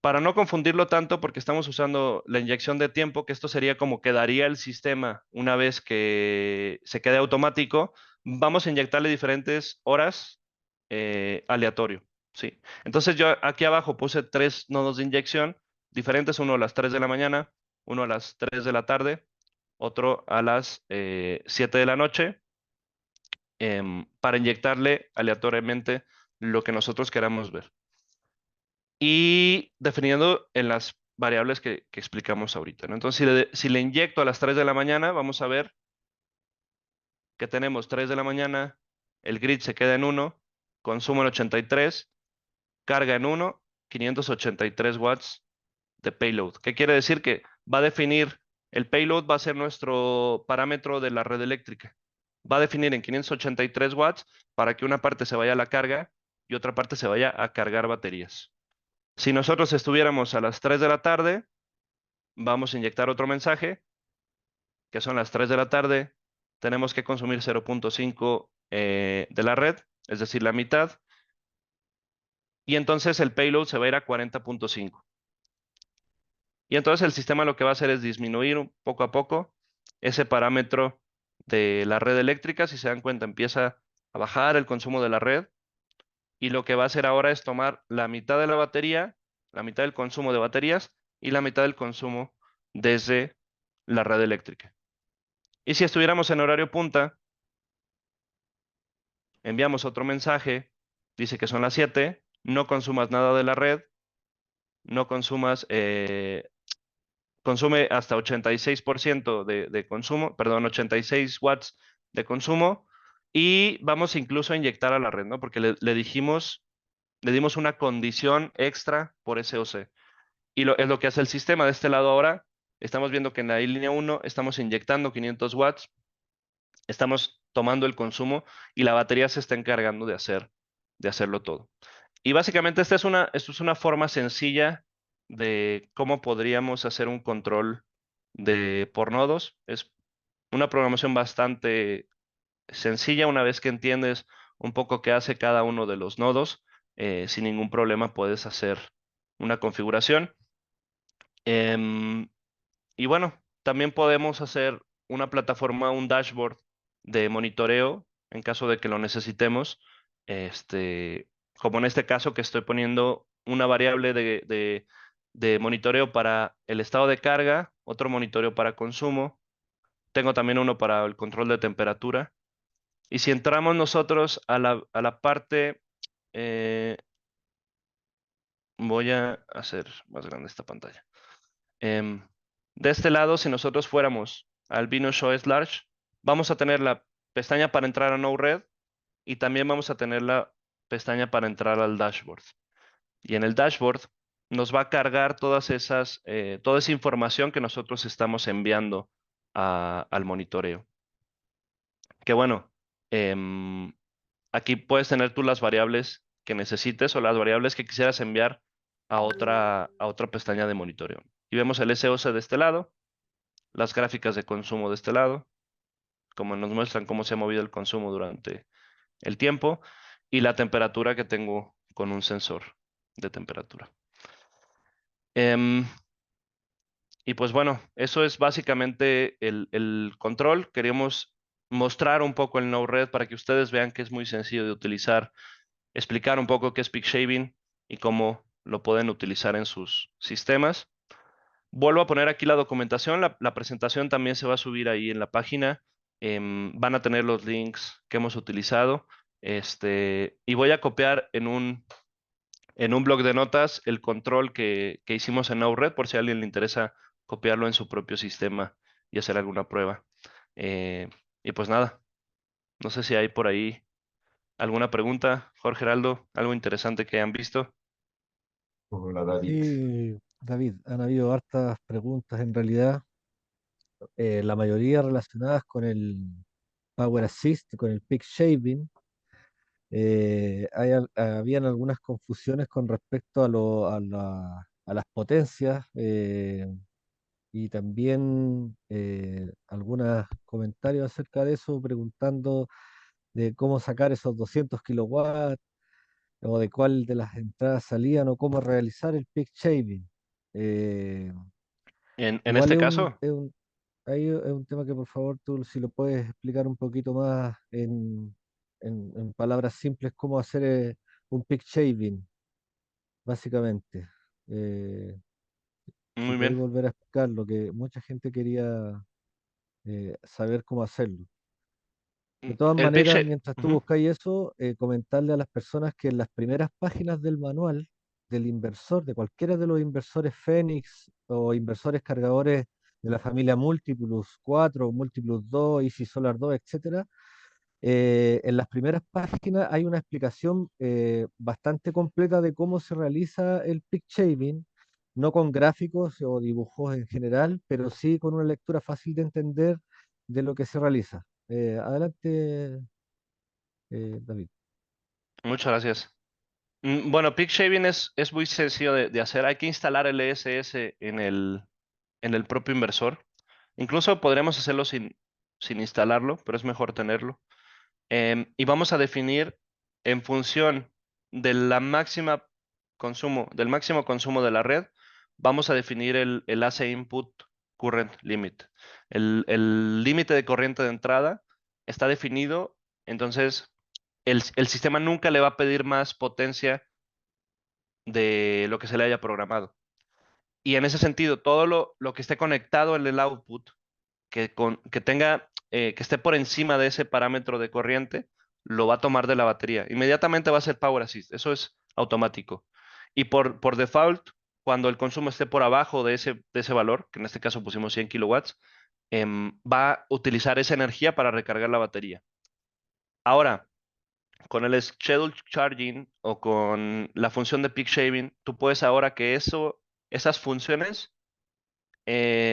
Para no confundirlo tanto, porque estamos usando la inyección de tiempo, que esto sería como quedaría el sistema una vez que se quede automático, vamos a inyectarle diferentes horas aleatorio. ¿Sí? Entonces yo aquí abajo puse 3 nodos de inyección diferentes, uno a las 3 de la mañana, uno a las 3 de la tarde, otro a las 7 de la noche, para inyectarle aleatoriamente lo que nosotros queramos ver. Y definiendo en las variables que explicamos ahorita, ¿no? Entonces, si le inyecto a las 3 de la mañana, vamos a ver que tenemos 3 de la mañana, el grid se queda en 1, consumo en 83, carga en 1, 583 watts de payload. ¿Qué quiere decir? Que va a definir, el payload va a ser nuestro parámetro de la red eléctrica. Va a definir en 583 watts para que una parte se vaya a la carga y otra parte se vaya a cargar baterías. Si nosotros estuviéramos a las 3 de la tarde, vamos a inyectar otro mensaje, que son las 3 de la tarde, tenemos que consumir 0.5 de la red, es decir, la mitad, y entonces el payload se va a ir a 40.5. Y entonces el sistema lo que va a hacer es disminuir poco a poco ese parámetro de la red eléctrica. Si se dan cuenta, empieza a bajar el consumo de la red, y lo que va a hacer ahora es tomar la mitad de la batería, la mitad del consumo de baterías y la mitad del consumo desde la red eléctrica. Y si estuviéramos en horario punta, enviamos otro mensaje, dice que son las 7, no consumas nada de la red, no consumas, consume hasta 86% de consumo, perdón, 86 watts de consumo, y vamos incluso a inyectar a la red, ¿no? Porque le dijimos, le dimos una condición extra por SOC. Y es lo que hace el sistema. De este lado ahora, estamos viendo que en la línea 1 estamos inyectando 500 watts, estamos tomando el consumo y la batería se está encargando de hacerlo todo. Y básicamente esto es una forma sencilla de cómo podríamos hacer un control por nodos. Es una programación bastante sencilla. Una vez que entiendes un poco qué hace cada uno de los nodos, sin ningún problema puedes hacer una configuración. Em, y bueno, también podemos hacer una plataforma, un dashboard de monitoreo en caso de que lo necesitemos. Como en este caso que estoy poniendo una variable de monitoreo para el estado de carga, otro monitoreo para consumo. Tengo también uno para el control de temperatura. Y si entramos nosotros a la parte, eh, voy a hacer más grande esta pantalla. Em, de este lado, si nosotros fuéramos al Vino Show Large, vamos a tener la pestaña para entrar a Node-RED y también vamos a tener la pestaña para entrar al dashboard. Y en el dashboard nos va a cargar toda esa información que nosotros estamos enviando al monitoreo. Que bueno, em, aquí puedes tener tú las variables que necesites o las variables que quisieras enviar a otra pestaña de monitoreo. Y vemos el SOC de este lado, las gráficas de consumo de este lado, como nos muestran cómo se ha movido el consumo durante el tiempo, y la temperatura que tengo con un sensor de temperatura. Em, y pues bueno, eso es básicamente el control. Queríamos mostrar un poco el Node-RED para que ustedes vean que es muy sencillo de utilizar, explicar un poco qué es peak shaving y cómo lo pueden utilizar en sus sistemas. Vuelvo a poner aquí la documentación, la presentación también se va a subir ahí en la página. Van a tener los links que hemos utilizado. Y voy a copiar en un blog de notas el control que hicimos en Node-RED por si a alguien le interesa copiarlo en su propio sistema y hacer alguna prueba. Eh, y pues nada, no sé si hay por ahí alguna pregunta, Jorge Heraldo, algo interesante que hayan visto. Hola David. Sí, David, han habido hartas preguntas en realidad, la mayoría relacionadas con el Power Assist, con el Peak Shaving. Habían algunas confusiones con respecto a las potencias, y también algunos comentarios acerca de eso, preguntando de cómo sacar esos 200 kilowatts o de cuál de las entradas salían o cómo realizar el peak shaving. Eh, En Igual este caso, ahí es un tema que por favor tú si lo puedes explicar un poquito más en palabras simples, cómo hacer un peak shaving, básicamente. Eh, si muy podéis bien. volver a explicarlo, que mucha gente quería saber cómo hacerlo. De todas El peak maneras, shaving. mientras tú buscáis eso, comentarle a las personas que en las primeras páginas del manual del inversor, de cualquiera de los inversores Fénix o inversores cargadores de la familia Multiplus 4, Multiplus 2, Easy Solar 2, etcétera, en las primeras páginas hay una explicación bastante completa de cómo se realiza el peak shaving, no con gráficos o dibujos en general, pero sí con una lectura fácil de entender de lo que se realiza. Adelante, David. Muchas gracias. Bueno, peak shaving es muy sencillo de hacer. Hay que instalar el ESS en el propio inversor. Incluso podríamos hacerlo sin instalarlo, pero es mejor tenerlo. Y vamos a definir en función de la máxima consumo, del máximo consumo de la red, vamos a definir el AC Input Current Limit. El límite de corriente de entrada está definido, entonces el sistema nunca le va a pedir más potencia de lo que se le haya programado. Y en ese sentido, todo lo que esté conectado en el output, que tenga, que esté por encima de ese parámetro de corriente, lo va a tomar de la batería. Inmediatamente va a ser Power Assist. Eso es automático. Y por default, cuando el consumo esté por abajo de ese valor, que en este caso pusimos 100 kilowatts, va a utilizar esa energía para recargar la batería. Ahora, con el Schedule Charging o con la función de Peak Shaving, tú puedes ahora que esas funciones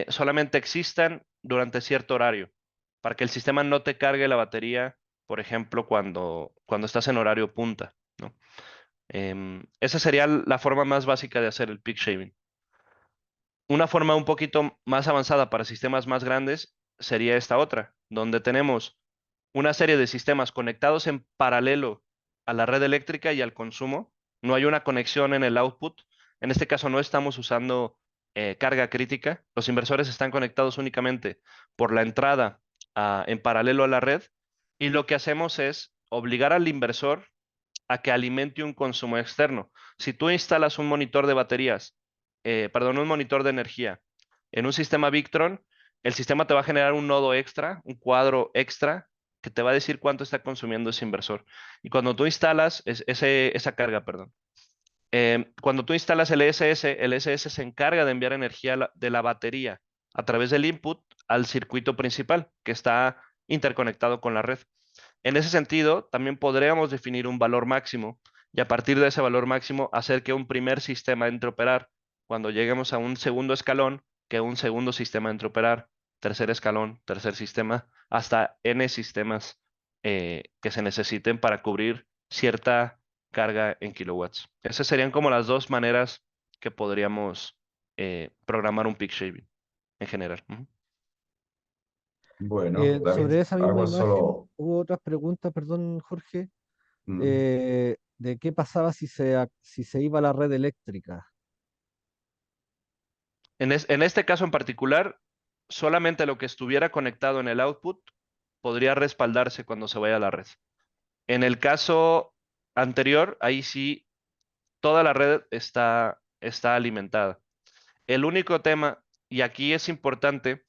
solamente existan durante cierto horario, para que el sistema no te cargue la batería, por ejemplo, cuando estás en horario punta, ¿no? Esa sería la forma más básica de hacer el peak shaving. Una forma un poquito más avanzada para sistemas más grandes sería esta otra, donde tenemos una serie de sistemas conectados en paralelo a la red eléctrica y al consumo. No hay una conexión en el output. En este caso no estamos usando carga crítica. Los inversores están conectados únicamente por la entrada en paralelo a la red. Y lo que hacemos es obligar al inversor a que alimente un consumo externo. Si tú instalas un monitor de baterías, perdón, un monitor de energía en un sistema Victron, el sistema te va a generar un nodo extra, un cuadro extra, que te va a decir cuánto está consumiendo ese inversor. Y cuando tú instalas esa carga, perdón, cuando tú instalas el ESS se encarga de enviar energía de la batería a través del input al circuito principal, que está interconectado con la red. En ese sentido, también podríamos definir un valor máximo y a partir de ese valor máximo hacer que un primer sistema entre a operar cuando lleguemos a un segundo escalón, que un segundo sistema entre a operar, tercer escalón, tercer sistema, hasta n sistemas que se necesiten para cubrir cierta carga en kilowatts. Esas serían como las dos maneras que podríamos programar un peak shaving en general. Ujú. Bueno, David, Sobre esa misma algo imagen solo. hubo otras preguntas, perdón, Jorge, mm, de qué pasaba si se iba a la red eléctrica. En este caso en particular, solamente lo que estuviera conectado en el output podría respaldarse cuando se vaya a la red. En el caso anterior, ahí sí, toda la red está alimentada. El único tema, y aquí es importante,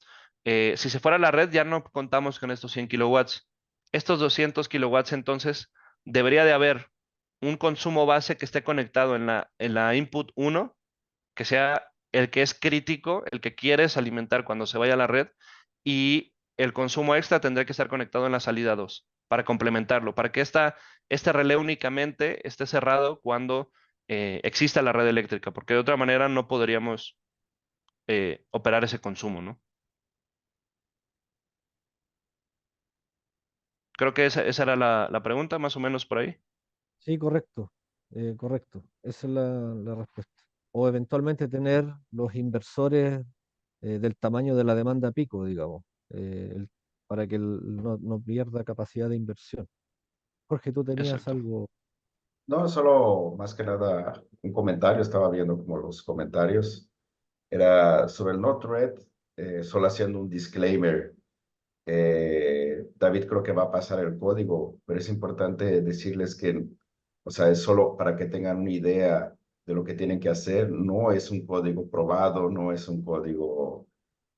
si se fuera a la red ya no contamos con estos 100 kilowatts. Estos 200 kilowatts entonces debería de haber un consumo base que esté conectado en la input 1 que sea el que es crítico, el que quieres alimentar cuando se vaya a la red, y el consumo extra tendría que estar conectado en la salida 2 para complementarlo, para que este relé únicamente esté cerrado cuando exista la red eléctrica, porque de otra manera no podríamos operar ese consumo, ¿no? Creo que esa era la pregunta, más o menos por ahí. Sí, correcto, correcto. Esa es la respuesta. O eventualmente tener los inversores del tamaño de la demanda pico, digamos, para que no pierda capacidad de inversión. Jorge, tú tenías Exacto. algo. No, solo más que nada un comentario, estaba viendo como los comentarios. Era sobre el Node-RED, solo haciendo un disclaimer. David creo que va a pasar el código, pero es importante decirles que, o sea, es solo para que tengan una idea de lo que tienen que hacer. No es un código probado, no es un código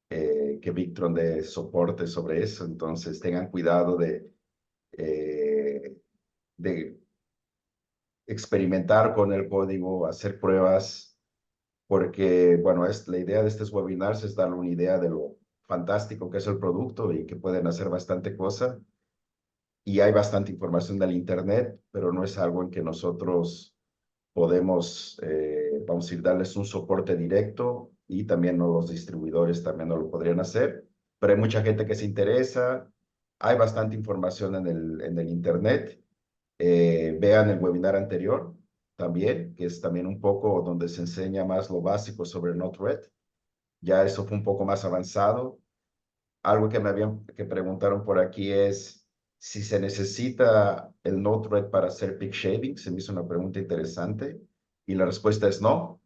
que Victron dé soporte sobre eso. Entonces tengan cuidado de experimentar con el código, hacer pruebas, porque, bueno, la idea de estos webinars es darle una idea de lo fantástico que es el producto y que pueden hacer bastante cosa. Y hay bastante información del Internet, pero no es algo en que nosotros podemos, vamos a ir, darles un soporte directo y también los distribuidores también no lo podrían hacer, pero hay mucha gente que se interesa, hay bastante información en el Internet. Vean el webinar anterior también, que es también un poco donde se enseña más lo básico sobre Node-RED. Ya eso fue un poco más avanzado. Algo que preguntaron por aquí es si se necesita el Node-RED para hacer peak shaving. Se me hizo una pregunta interesante. Y la respuesta es no.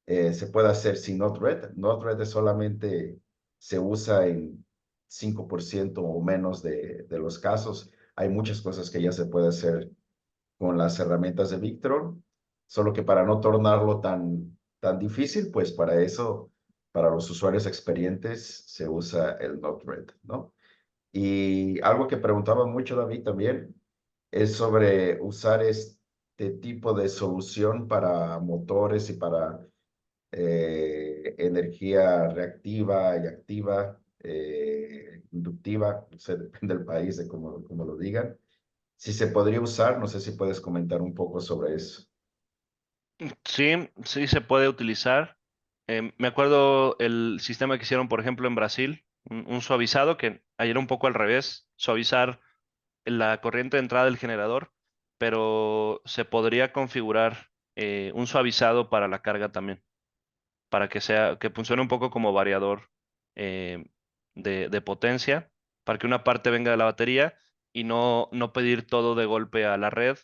Se puede hacer sin Node-RED. Node-RED es solamente se usa en 5% o menos de los casos. Hay muchas cosas que ya se puede hacer con las herramientas de Victron, solo que para no tornarlo tan difícil, pues para eso, para los usuarios experientes, se usa el Node-RED, ¿no? Y algo que preguntaba mucho David también es sobre usar este tipo de solución para motores y para energía reactiva y activa, inductiva, no sé, depende del país de cómo lo digan. Si se podría usar, no sé si puedes comentar un poco sobre eso. Sí, sí se puede utilizar. Me acuerdo el sistema que hicieron, por ejemplo, en Brasil, un suavizado que ahí era un poco al revés, suavizar la corriente de entrada del generador, pero se podría configurar un suavizado para la carga también, para que sea, que funcione un poco como variador eh, de potencia, para que una parte venga de la batería y no pedir todo de golpe a la red,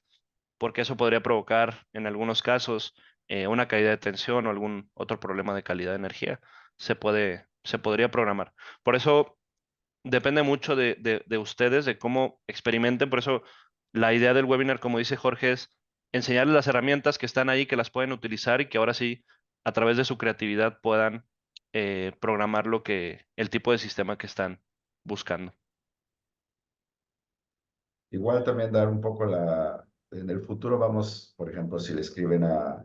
porque eso podría provocar en algunos casos una caída de tensión o algún otro problema de calidad de energía. Se podría programar. Por eso depende mucho de ustedes, de cómo experimenten. Por eso la idea del webinar, como dice Jorge, es enseñarles las herramientas que están ahí, que las pueden utilizar y que ahora sí, a través de su creatividad, puedan programar el tipo de sistema que están buscando. Igual también dar un poco en el futuro vamos, por ejemplo, si le escriben a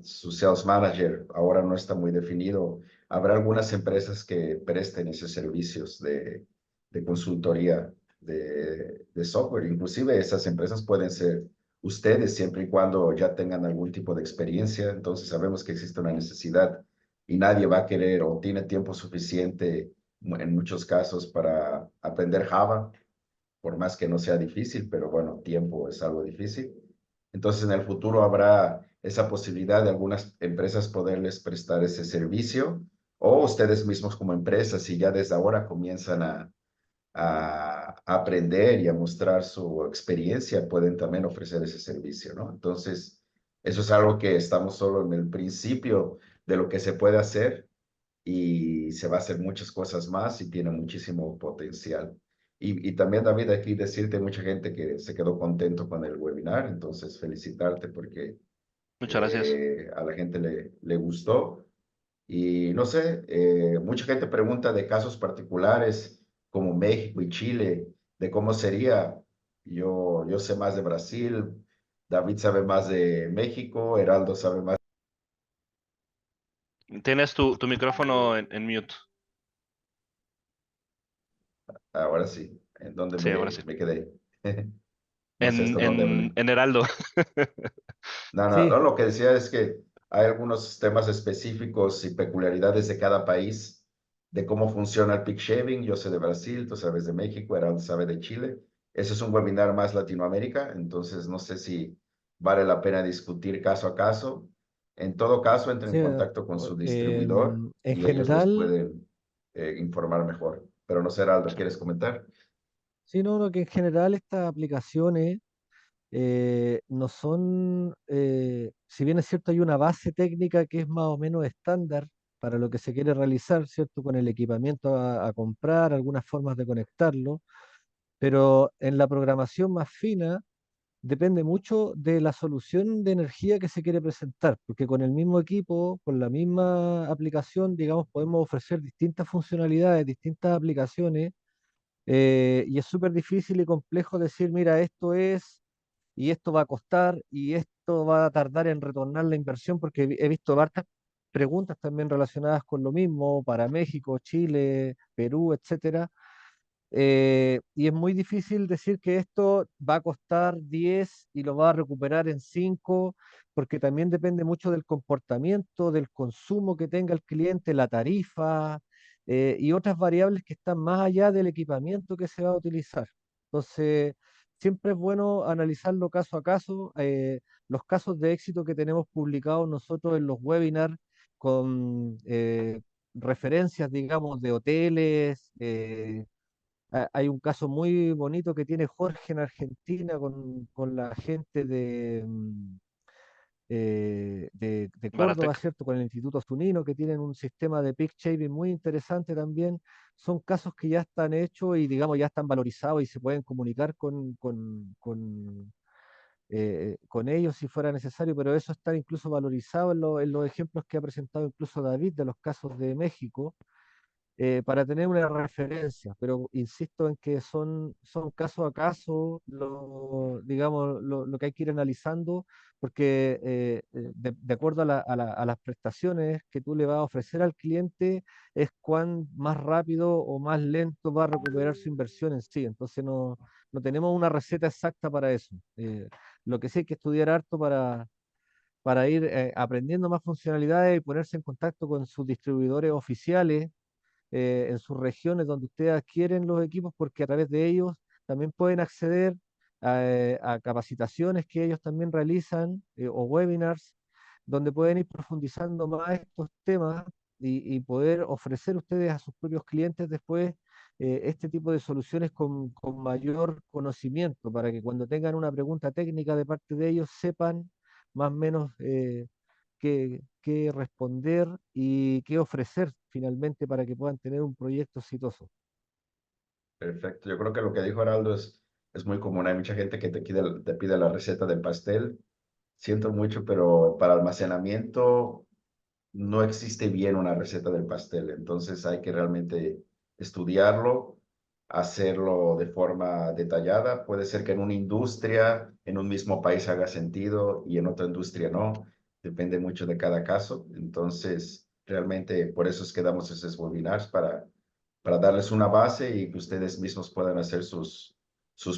su sales manager, ahora no está muy definido. Habrá algunas empresas que presten esos servicios de consultoría de software. Inclusive esas empresas pueden ser ustedes siempre y cuando ya tengan algún tipo de experiencia. Entonces sabemos que existe una necesidad y nadie va a querer o tiene tiempo suficiente en muchos casos para aprender Java, por más que no sea difícil, pero bueno, tiempo es algo difícil. Entonces, en el futuro habrá esa posibilidad de algunas empresas poderles prestar ese servicio o ustedes mismos como empresas, si ya desde ahora comienzan a aprender y a mostrar su experiencia, pueden también ofrecer ese servicio, ¿no? Entonces, eso es algo que estamos solo en el principio de lo que se puede hacer y se va a hacer muchas cosas más y tiene muchísimo potencial. Y también, David, aquí decirte mucha gente que se quedó contento con el webinar, entonces felicitarte porque Muchas gracias. a la gente le gustó. Y no sé, mucha gente pregunta de casos particulares como México y Chile, de cómo sería. Yo sé más de Brasil, David sabe más de México, Heraldo sabe más. Tienes tu micrófono en mute. Ahora sí, ¿en dónde Sí, ahora sí. me quedé? No sé hasta dónde hablé. En Heraldo. No, no, Sí, no, lo que decía es que hay algunos temas específicos y peculiaridades de cada país, de cómo funciona el peak shaving. Yo sé de Brasil, tú sabes de México, Heraldo sabe de Chile. Ese es un webinar más Latinoamérica, entonces no sé si vale la pena discutir caso a caso. En todo caso, entre sí, en contacto con su distribuidor en y ellos les general, pueden informar mejor. Pero no sé, Heraldo, ¿quieres comentar? sí, no, que en general estas aplicaciones no son, si bien es cierto, hay una base técnica que es más o menos estándar para lo que se quiere realizar, ¿cierto? Con el equipamiento a comprar, algunas formas de conectarlo, pero en la programación más fina depende mucho de la solución de energía que se quiere presentar, porque con el mismo equipo, con la misma aplicación, digamos, podemos ofrecer distintas funcionalidades, distintas aplicaciones, y es súper difícil y complejo decir, mira, esto es y esto va a costar y esto va a tardar en retornar la inversión, porque he visto hartas preguntas también relacionadas con lo mismo para México, Chile, Perú, etcétera. Y es muy difícil decir que esto va a costar 10 y lo va a recuperar en 5, porque también depende mucho del comportamiento, del consumo que tenga el cliente, la tarifa, y otras variables que están más allá del equipamiento que se va a utilizar. Entonces, siempre es bueno analizarlo caso a caso. Los casos de éxito que tenemos publicados nosotros en los webinars con referencias, digamos, de hoteles. Hay un caso muy bonito que tiene Jorge en Argentina con la gente de Córdoba, Baratec. ¿cierto? Con el Instituto Zunino, que tienen un sistema de peak shaving muy interesante también. Son casos que ya están hechos y, digamos, ya están valorizados y se pueden comunicar con ellos si fuera necesario, pero eso está incluso valorizado en los ejemplos que ha presentado incluso David de los casos de México, para tener una referencia, pero insisto en que son caso a caso, digamos, lo que hay que ir analizando, porque de acuerdo a las prestaciones que tú le vas a ofrecer al cliente, es cuán más rápido o más lento va a recuperar su inversión en sí. Entonces no tenemos una receta exacta para eso. Lo que sí hay que estudiar harto para ir aprendiendo más funcionalidades y ponerse en contacto con sus distribuidores oficiales en sus regiones donde ustedes adquieren los equipos, porque a través de ellos también pueden acceder a capacitaciones que ellos también realizan o webinars, donde pueden ir profundizando más estos temas y poder ofrecer ustedes a sus propios clientes después este tipo de soluciones con mayor conocimiento, para que cuando tengan una pregunta técnica de parte de ellos sepan más o menos qué responder y qué ofrecer finalmente para que puedan tener un proyecto exitoso. Perfecto. Yo creo que lo que dijo Araldo es muy común. Hay mucha gente que te pide la receta del pastel. Siento mucho, pero para almacenamiento no existe bien una receta del pastel. Entonces hay que realmente estudiarlo, hacerlo de forma detallada. Puede ser que en una industria, en un mismo país haga sentido y en otra industria no. Depende mucho de cada caso. Entonces, realmente por eso es que damos esos webinars para darles una base y que ustedes mismos puedan hacer sus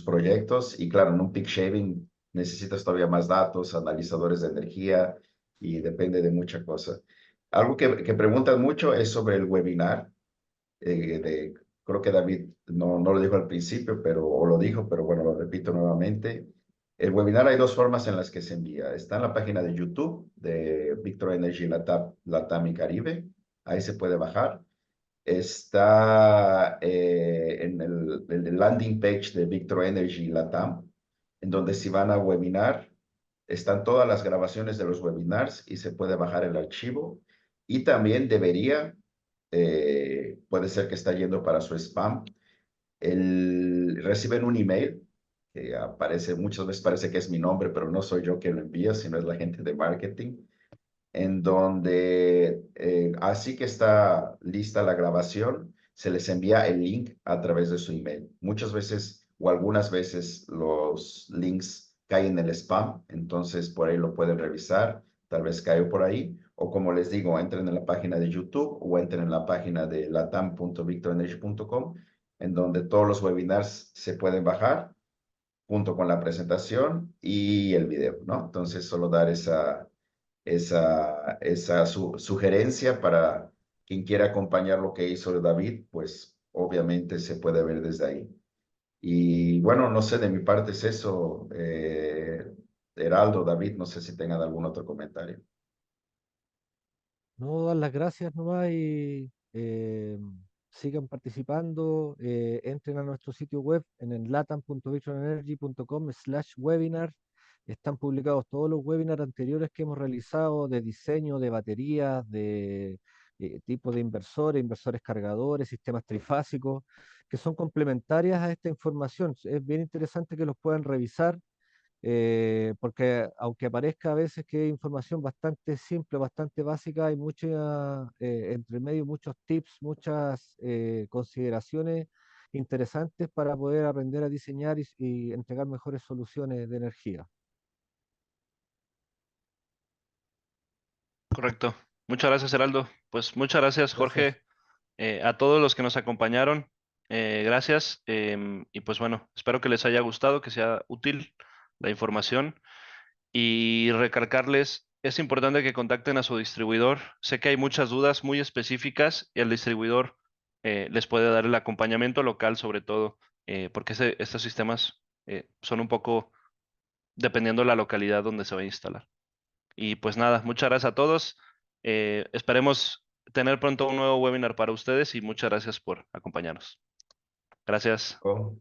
proyectos. Y claro, en un peak shaving necesitas todavía más datos, analizadores de energía y depende de mucha cosa. Algo que preguntan mucho es sobre el webinar. Creo que David no lo dijo al principio, o lo dijo, pero bueno, lo repito nuevamente. El webinar hay dos formas en las que se envía. Está en la página de YouTube de Victor Energy Latam y Caribe. Ahí se puede bajar. Está en el landing page de Victor Energy Latam, en donde si van a webinar, están todas las grabaciones de los webinars y se puede bajar el archivo. Y también puede ser que está yendo para su spam. Reciben un email que aparece, muchas veces parece que es mi nombre, pero no soy yo quien lo envía, sino es la gente de marketing, en donde así que está lista la grabación, se les envía el link a través de su email. Muchas veces o algunas veces los links caen en el spam, entonces por ahí lo pueden revisar, tal vez cayó por ahí, o como les digo, entren en la página de YouTube o entren en la página de latam.victorenergy.com, en donde todos los webinars se pueden bajar junto con la presentación y el video, ¿no? Entonces, solo dar esa sugerencia para quien quiera acompañar lo que hizo David, pues obviamente se puede ver desde ahí. Y bueno, no sé, de mi parte es eso. Heraldo, David, no sé si tengan algún otro comentario. No, dar las gracias nomás y sigan participando, entren a nuestro sitio web en el latam.victorenergy.com/webinar. Están publicados todos los webinars anteriores que hemos realizado de diseño de baterías, de tipo de inversores, inversores cargadores, sistemas trifásicos, que son complementarias a esta información. Es bien interesante que los puedan revisar, porque aunque parezca a veces que es información bastante simple, bastante básica, hay mucha, entre medio muchos tips, muchas consideraciones interesantes para poder aprender a diseñar y entregar mejores soluciones de energía. Correcto. Muchas gracias, Heraldo. Pues muchas gracias, Gracias. Jorge, a todos los que nos acompañaron. Gracias. Y pues bueno, espero que les haya gustado, que sea útil la información. Y recalcarles, es importante que contacten a su distribuidor. Sé que hay muchas dudas muy específicas y el distribuidor les puede dar el acompañamiento local, sobre todo, porque estos sistemas son un poco dependiendo de la localidad donde se va a instalar. Y pues nada, muchas gracias a todos. Esperemos tener pronto un nuevo webinar para ustedes y muchas gracias por acompañarnos. Gracias. Oh.